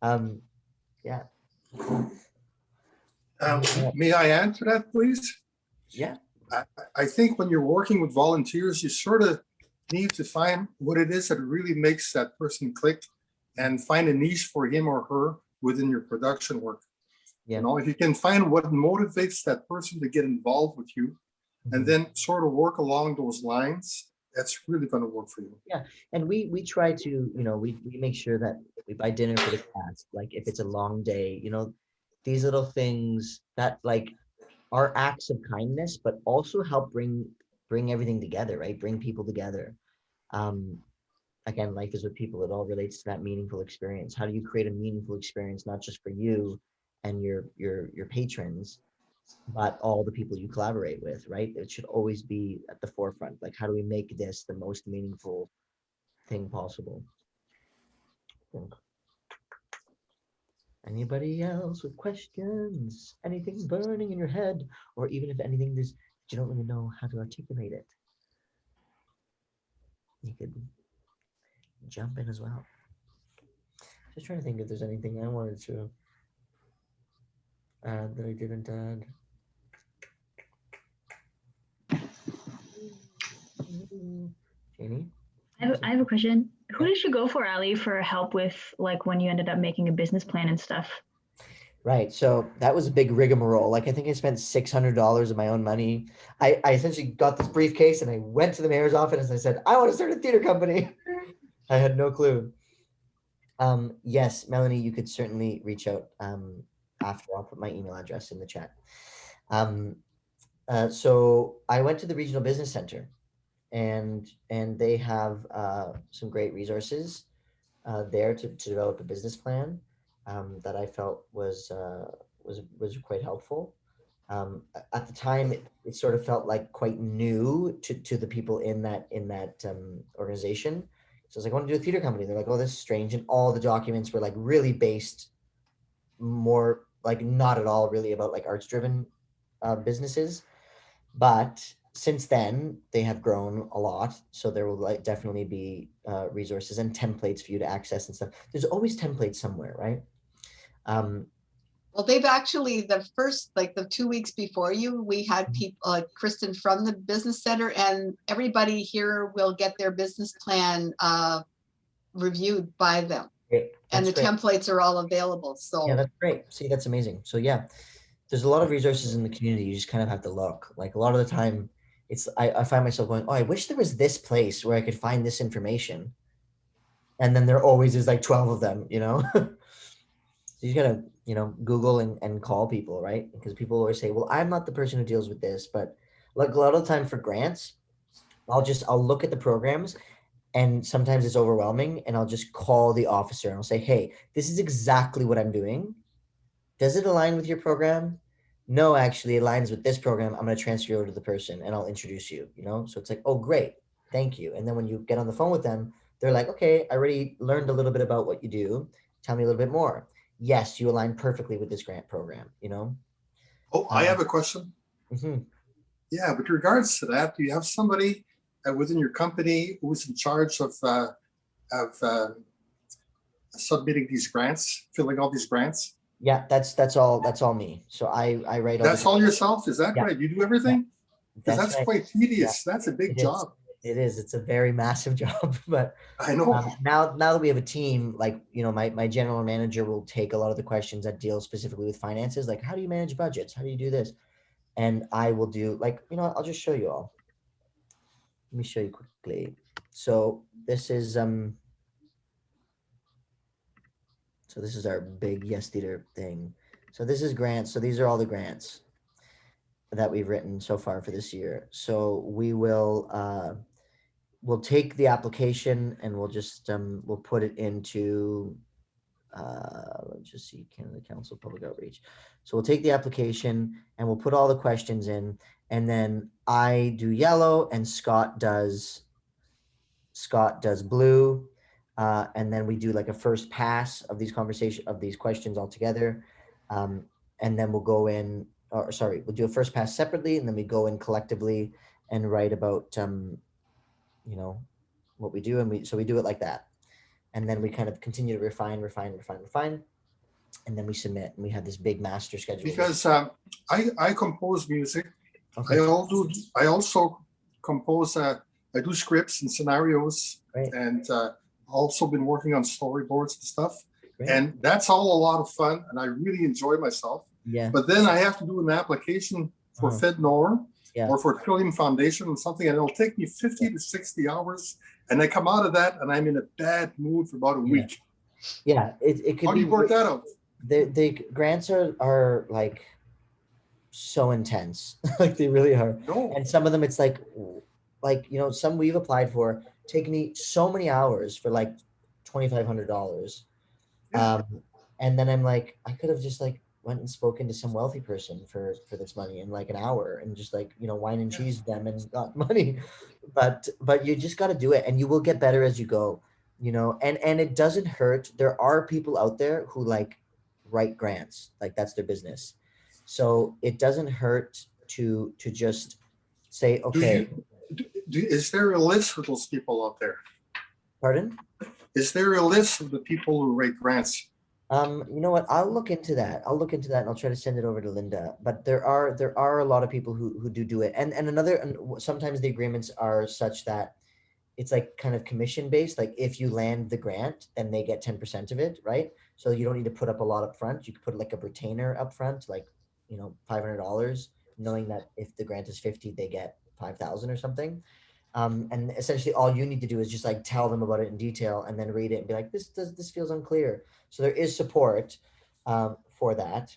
Yeah. May I answer that, please? Yeah. I think when you're working with volunteers, you sort of need to find what it is that really makes that person click, and find a niche for him or her within your production work. Yeah. You know, if you can find what motivates that person to get involved with you, and then sort of work along those lines, that's really going to work for you. Yeah. And we try to, you know, we make sure that we buy dinner for the cast. Like if it's a long day, you know, these little things that like are acts of kindness, but also help bring everything together, right? Bring people together. Again, life is with people. It all relates to that meaningful experience. How do you create a meaningful experience, not just for you and your patrons, but all the people you collaborate with, right? It should always be at the forefront. Like, how do we make this the most meaningful thing possible? Anybody else with questions? Anything burning in your head? Or even if anything you don't really know how to articulate it, you could jump in as well. Just trying to think if there's anything I wanted to add that I didn't add. Jamie? I have a question. Who did you go for, Ali, for help with like when you ended up making a business plan and stuff? Right. So that was a big rigmarole. Like I think I spent $600 of my own money. I essentially got this briefcase and I went to the mayor's office and I said, I want to start a theater company. I had no clue. Yes, Melanie, you could certainly reach out after. I'll put my email address in the chat. So I went to the Regional Business Center, and they have some great resources there to develop a business plan that I felt was quite helpful. At the time, it sort of felt like quite new to the people in that organization. So I was like, I want to do a theater company. They're like, oh, this is strange. And all the documents were like really based more like not at all really about like arts driven businesses. But since then they have grown a lot. So there will like definitely be resources and templates for you to access and stuff. There's always templates somewhere, right? Well, they've actually, the 2 weeks before you, we had people like Kristen from the business center, and everybody here will get their business plan reviewed by them. Great. and the That's great. templates are all available. So Yeah, that's great. See, that's amazing. So yeah, there's a lot of resources in the community. You just kind of have to look. Like a lot of the time, I find myself going, oh, I wish there was this place where I could find this information. And then there always is like 12 of them, you know? So you gotta, Google and call people, right? Because people always say, well, I'm not the person who deals with this, but like a lot of the time for grants, I'll look at the programs and sometimes it's overwhelming and I'll just call the officer and I'll say, hey, this is exactly what I'm doing. Does it align with your program? No, actually it aligns with this program. I'm going to transfer you over to the person and I'll introduce you, So it's like, oh, great. Thank you. And then when you get on the phone with them, they're like, okay, I already learned a little bit about what you do. Tell me a little bit more. Yes, you align perfectly with this grant program, Oh, I have a question. Mhm. Yeah, with regards to that, do you have somebody within your company who's in charge of submitting these grants, filling all these grants? Yeah, that's all me. So I write all That's the, all yourself? Is that Yeah. right? You do everything? Because that's that's right. quite tedious. That's a big It is. job. It is. It's a very massive job, but I know. now that we have a team, like, my general manager will take a lot of the questions that deal specifically with finances, like how do you manage budgets? How do you do this? And I will do like, I'll just show you all. Let me show you quickly. So this is our big Yes Theater thing. So this is grants. So these are all the grants that we've written so far for this year. So we will we'll take the application and we'll just we'll put it into let's just see, Canada Council Public Outreach. So we'll take the application and we'll put all the questions in, and then I do yellow and Scott does blue, and then we do like a first pass of these questions all together, and then we'll go in, or sorry, we'll do a first pass separately, and then we go in collectively and write about what we do, and we do it like that, and then we kind of continue to refine, and then we submit, and we have this big master schedule. Because I compose music. Okay. I also compose. I do scripts and scenarios, Great. and also been working on storyboards and stuff. Great. And that's all a lot of fun, and I really enjoy myself. Yeah. But then I have to do an application for FedNor or for Trillium Foundation or something, and it'll take me 50 to 60 hours. And I come out of that, and I'm in a bad mood for about a week. Yeah, it could How do be. you work that out? The grants are like so intense, like they really are. No. And some of them, it's like some we've applied for take me so many hours for like $2,500. And then I'm like, I could have just like went and spoken to some wealthy person for this money in like an hour and just like, wine and cheese them and got money. But you just got to do it, and you will get better as you go, and it doesn't hurt. There are people out there who like write grants, like that's their business. So it doesn't hurt to just say, okay. Is there a list of those people out there? Pardon? Is there a list of the people who write grants? You know what? I'll look into that. And I'll try to send it over to Linda. But there are a lot of people who do it. And sometimes the agreements are such that it's like kind of commission based. Like if you land the grant, then they get 10% of it, right? So you don't need to put up a lot up front. You could put like a retainer up front, like $500, knowing that if the grant is 50, they get 5,000 or something. And essentially all you need to do is just like tell them about it in detail and then read it and be like, this feels unclear. So there is support for that.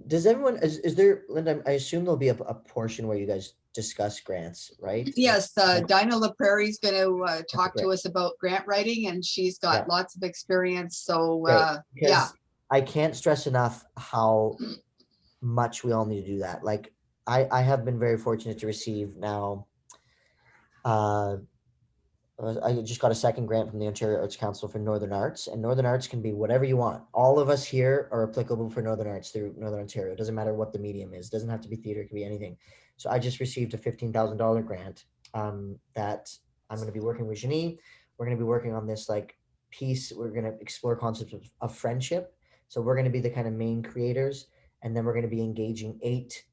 Does everyone, is there, Linda, I assume there'll be a portion where you guys discuss grants, right? Yes, Dinah LaPrairie is going to talk to us about grant writing, and she's got lots of experience. So yeah. I can't stress enough how much we all need to do that. Like I have been very fortunate to receive now, I just got a second grant from the Ontario Arts Council for Northern Arts, and Northern Arts can be whatever you want. All of us here are applicable for Northern Arts through Northern Ontario. It doesn't matter what the medium is. It doesn't have to be theater. It can be anything. So I just received a $15,000 grant that I'm going to be working with Janie. We're going to be working on this like piece. We're going to explore concepts of friendship. So we're going to be the kind of main creators, and then we're going to be engaging eight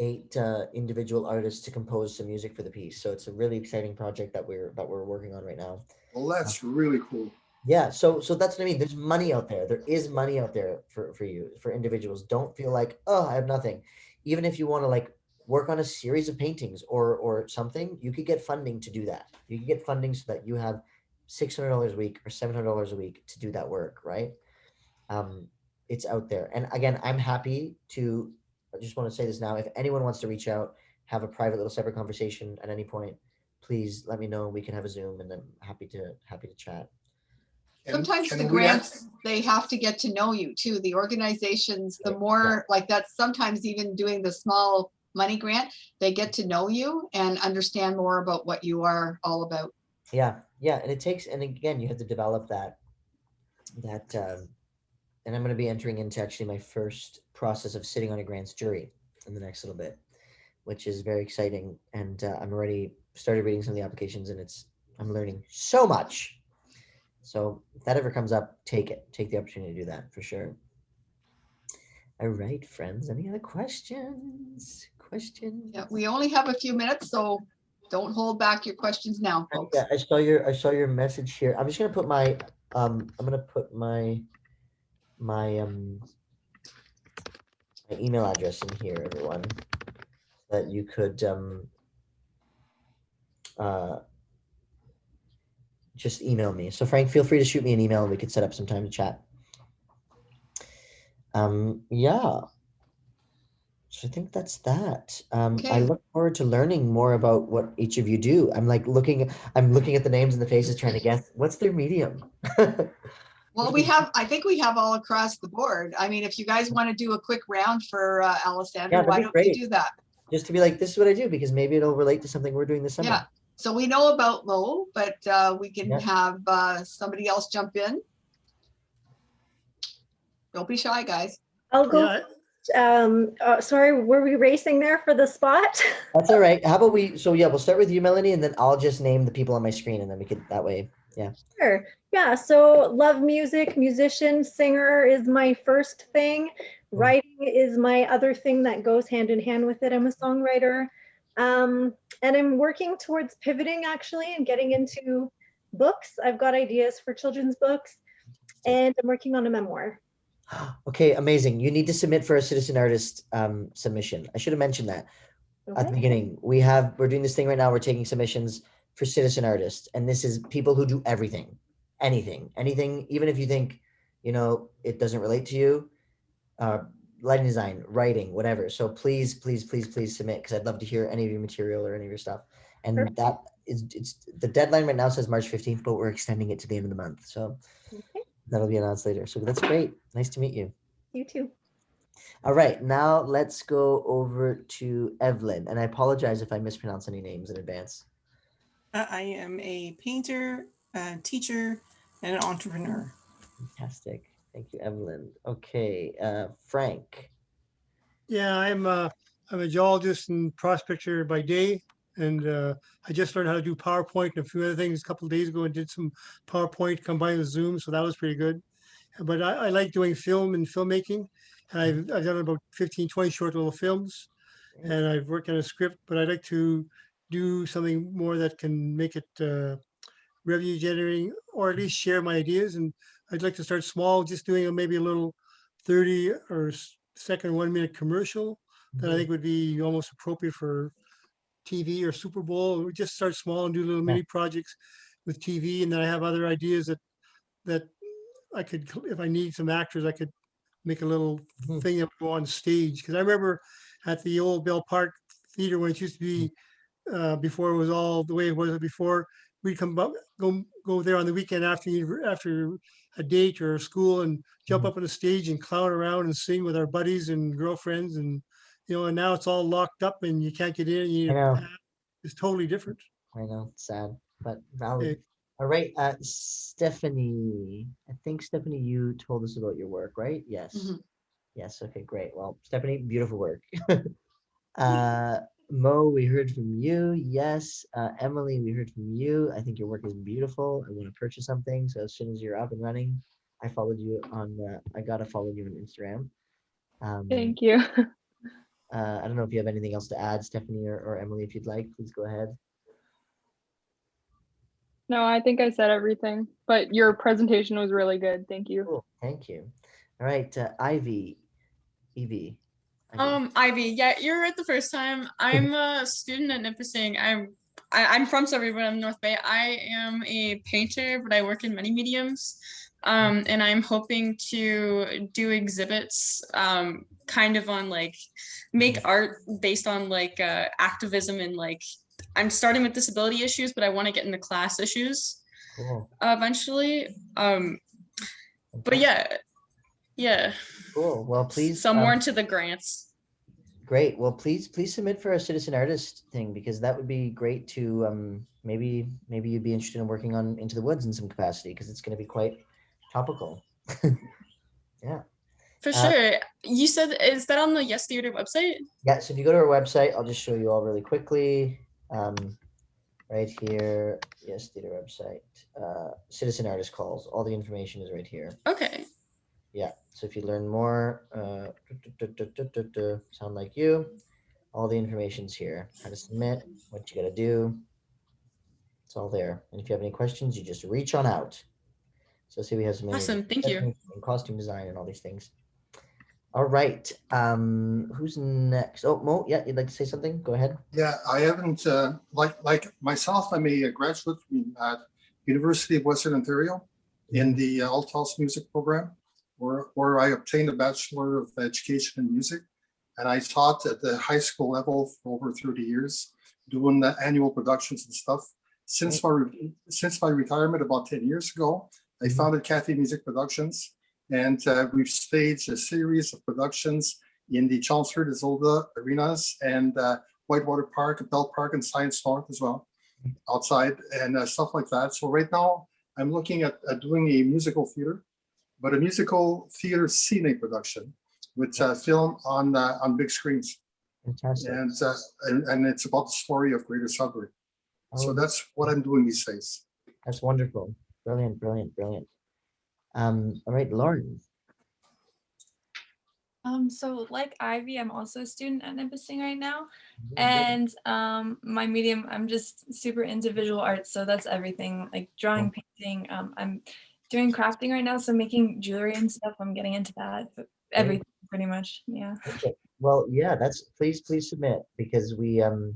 8 individual artists to compose some music for the piece. So it's a really exciting project that we're working on right now. Well, that's really cool. Yeah, so that's what I mean. There's money out there. There is money out there for you, for individuals. Don't feel like, oh, I have nothing. Even if you want to like work on a series of paintings or something, you could get funding to do that. You can get funding so that you have $600 a week or $700 a week to do that work, right? It's out there. And again, I'm happy to, I just want to say this now, if anyone wants to reach out, have a private little separate conversation at any point, please let me know. We can have a Zoom, and I'm happy to chat. Sometimes Can the we ask- grants, they have to get to know you too. The organizations, the Right, more like that's sometimes even doing the small money grant, they get to know you and understand more about what you are all about. Yeah, and it takes, and again, you have to develop that, and I'm going to be entering into actually my first process of sitting on a grants jury in the next little bit, which is very exciting. And I'm already started reading some of the applications, and I'm learning so much. So if that ever comes up, take the opportunity to do that for sure. All right, friends, any other questions? Yeah, we only have a few minutes, so don't hold back your questions now, folks. Yeah, I saw your message here. I'm just gonna put my my email address in here, everyone, so that you could just email me. So Frank, feel free to shoot me an email and we could set up some time to chat. Yeah. So I think that's that. I Okay. look forward to learning more about what each of you do. I'm looking at the names and the faces, trying to guess what's their medium. Well, I think we have all across the board. I mean, if you guys want to do a quick round for Alessandra, Yeah, that'd why be don't we great. do that? Just to be like, this is what I do, because maybe it'll relate to something we're doing this summer. Yeah. So we know about Mo, but we can Yeah. have somebody else jump in. Don't be shy, guys. I'll go. Yeah, Sorry, were we racing there for the spot? That's all right. How about we'll start with you, Melanie, and then I'll just name the people on my screen, and then we could that way. Yeah. Sure. Yeah. So love music, musician, singer is my first thing. Writing is my other thing that goes hand in hand with it. I'm a songwriter. And I'm working towards pivoting actually and getting into books. I've got ideas for children's books, and I'm working on a memoir. Okay, amazing. You need to submit for a citizen artist submission. I should have mentioned that at the beginning. We're doing this thing right now. We're taking submissions for citizen artists, and this is people who do everything, anything, even if you think, it doesn't relate to you, lighting design, writing, whatever. So please submit, because I'd love to hear any of your material or any of your stuff. And that is, it's the deadline right now says March 15th, but we're extending it to the end of the month. So that'll be announced later. So that's great. Nice to meet you. You too. All right, now let's go over to Evelyn. And I apologize if I mispronounce any names in advance. I am a painter, a teacher, and an entrepreneur. Fantastic. Thank you, Evelyn. Okay, Frank. yeah, I'm a geologist and prospector by day, and I just learned how to do PowerPoint and a few other things a couple of days ago, and did some PowerPoint combined with Zoom, so that was pretty good. But I like doing film and filmmaking, and I've done about 15, 20 short little films, and I've worked on a script, but I'd like to do something more that can make it revenue generating, or at least share my ideas. And I'd like to start small, just doing maybe a little 30 or second 1 minute commercial that I think would be almost appropriate for TV or Super Bowl. Or just start small and do little mini projects with TV. And then I have other ideas that I could, if I need some actors, I could make a little thing that would go on stage. Because I remember at the old Bell Park Theater, when it used to be, before it was all the way it was before, we'd go there on the weekend after a date or school, and jump up on the stage and clown around and sing with our buddies and girlfriends, and and now it's all locked up and you can't get in. And you need a pass. It's totally different. I know, it's sad, but valid. Okay. All right, Stephanie. I think, Stephanie, you told us about your work, right? Yes. Yes. Okay, great. Well, Stephanie, beautiful work. Mo, we heard from you. Yes. Emily, we heard from you. I think your work is beautiful. I want to purchase something. So as soon as you're up and running, I followed you on I gotta follow you on Instagram. Thank you. I don't know if you have anything else to add, Stephanie or Emily, if you'd like, please go ahead. No, I think I said everything, but your presentation was really good. Thank you. Cool, thank you. All right, Evie. Ivy, yeah, you're right the first time. I'm a student at Nipissing. I'm from Sudbury, but I'm North Bay. I am a painter, but I work in many mediums. And I'm hoping to do exhibits, kind of on like make art based on like activism and like I'm starting with disability issues, but I want to get into class issues eventually. But yeah. Cool. Well, please. So more into the grants. Great. Well, please submit for a citizen artist thing, because that would be great to maybe you'd be interested in working on Into the Woods in some capacity, because it's going to be quite topical. Yeah. For sure. You said, is that on the Yes Theater website? Yeah. So if you go to our website, I'll just show you all really quickly. Right here, Yes Theater website, citizen artist calls. All the information is right here. Okay. Yeah. So if you learn more, sound like you, all the information's here. How to submit, what you got to do. It's all there. And if you have any questions, you just reach on out. So see, we have some awesome. Thank you. Costume design and all these things. All right. Who's next? Oh, Mo, yeah, you'd like to say something? Go ahead. Yeah, I haven't, like myself, I'm a graduate at University of Western Ontario in the Alt House Music program, where I obtained a Bachelor of Education in Music. And I taught at the high school level for over 30 years, doing the annual productions and stuff. Since my retirement about 10 years ago, I founded Cafe Music Productions. And we've staged a series of productions in the Chelmsford, Isolde arenas and Whitewater Park, Bell Park, and Science North as well, outside and stuff like that. So right now I'm looking at doing a musical theater, but a musical theater scene production with film on big screens. Fantastic. And it's about the story of Greater Sudbury. So that's what I'm doing these days. That's wonderful. Brilliant, brilliant, brilliant. All right, Lauren. So like Ivy, I'm also a student at Nipissing right now. And my medium, I'm just super into visual arts. So that's everything, like drawing, painting. I'm doing crafting right now. So making jewelry and stuff, I'm getting into that. But everything pretty much, yeah. Okay. Well, yeah, that's please submit, because we're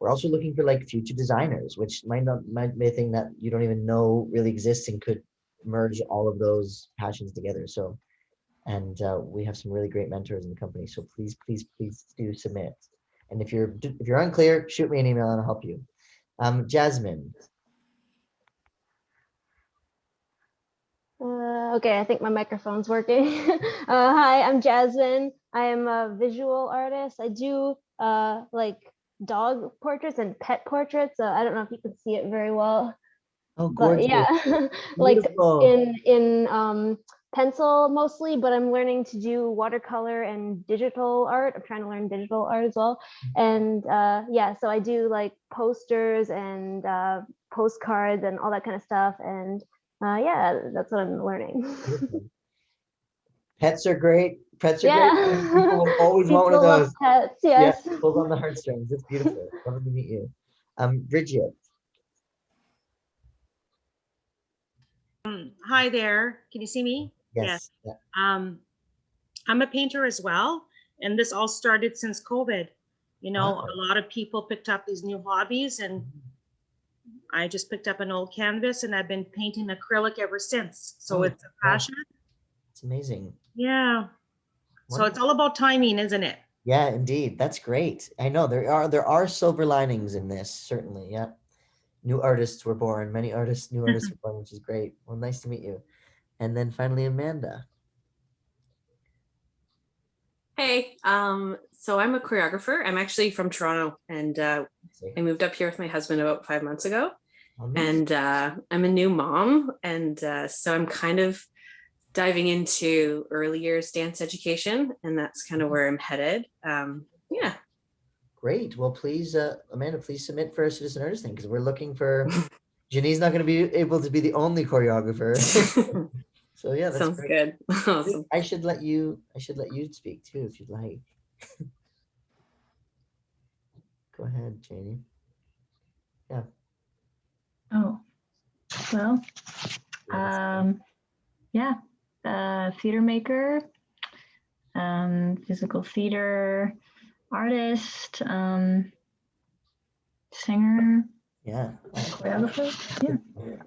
also looking for like future designers, which might be a thing that you don't even know really exists and could merge all of those passions together. So, and we have some really great mentors in the company. So please do submit. And if you're unclear, shoot me an email and I'll help you. Jasmine. Okay, I think my microphone's working. Hi, I'm Jasmine. I am a visual artist. I do like dog portraits and pet portraits. So I don't know if you can see it very well. Oh, gorgeous. But yeah, like in pencil mostly, but I'm learning to do watercolor and digital art. I'm trying to learn digital art as well. And yeah, so I do like posters and postcards and all that kind of stuff. And yeah, that's what I'm learning. Pets are great. Pets are great. People will always want one of those. Pets, yes. Yeah, pulls on the heartstrings. It's beautiful. Lovely to meet you. Bridget. Hi there. Can you see me? Yes. Yeah. I'm a painter as well. And this all started since COVID. You know, a lot of people picked up these new hobbies, and I just picked up an old canvas and I've been painting acrylic ever since. So it's a passion. It's amazing. Yeah. So it's all about timing, isn't it? Yeah, indeed. That's great. I know there are silver linings in this, certainly. Yeah. New artists were born. Many artists, new artists were born, which is great. Well, nice to meet you. And then finally, Amanda. Hey, so I'm a choreographer. I'm actually from Toronto, and I moved up here with my husband about 5 months ago. And I'm a new mom, and so I'm kind of diving into early years dance education, and that's kind of where I'm headed. Yeah. Great. Well, please, Amanda, please submit for a citizen artist thing, because we're looking for. Janine's not going to be able to be the only choreographer. So yeah, that's sounds great. good. Awesome. I should let you speak too, if you'd like. Go ahead, Janie. Yeah. Oh, well, yeah, theater maker, physical theater artist, singer, Yeah. choreographer. Yeah.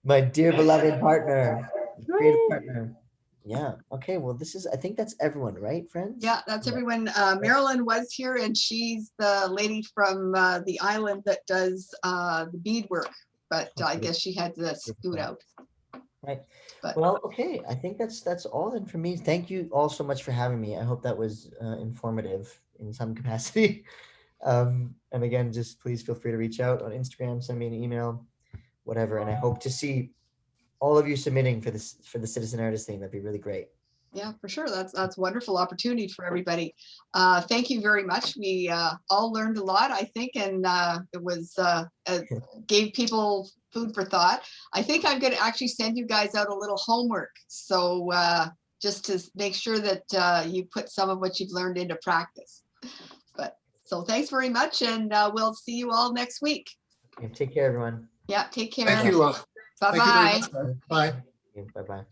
My dear beloved partner, creative partner. Yeah. Okay. Well, I think that's everyone, right, friends? Yeah, that's everyone. Marilyn was here, and she's the lady from the island that does the beadwork, but I guess she had to scoot out. Right. But Well, okay. I think that's all then for me. Thank you all so much for having me. I hope that was informative in some capacity. And again, just please feel free to reach out on Instagram, send me an email, whatever. And I hope to see all of you submitting for the Citizen Artist thing. That'd be really great. yeah, for sure. That's a wonderful opportunity for everybody. Thank you very much. We all learned a lot, I think, and it was gave people food for thought. I think I'm going to actually send you guys out a little homework. So just to make sure that you put some of what you've learned into practice. But so thanks very much. And we'll see you all next week. Yeah, take care, everyone. Yeah, take care. Thank you. Bye-bye. Thank you very much. Bye. Bye-bye.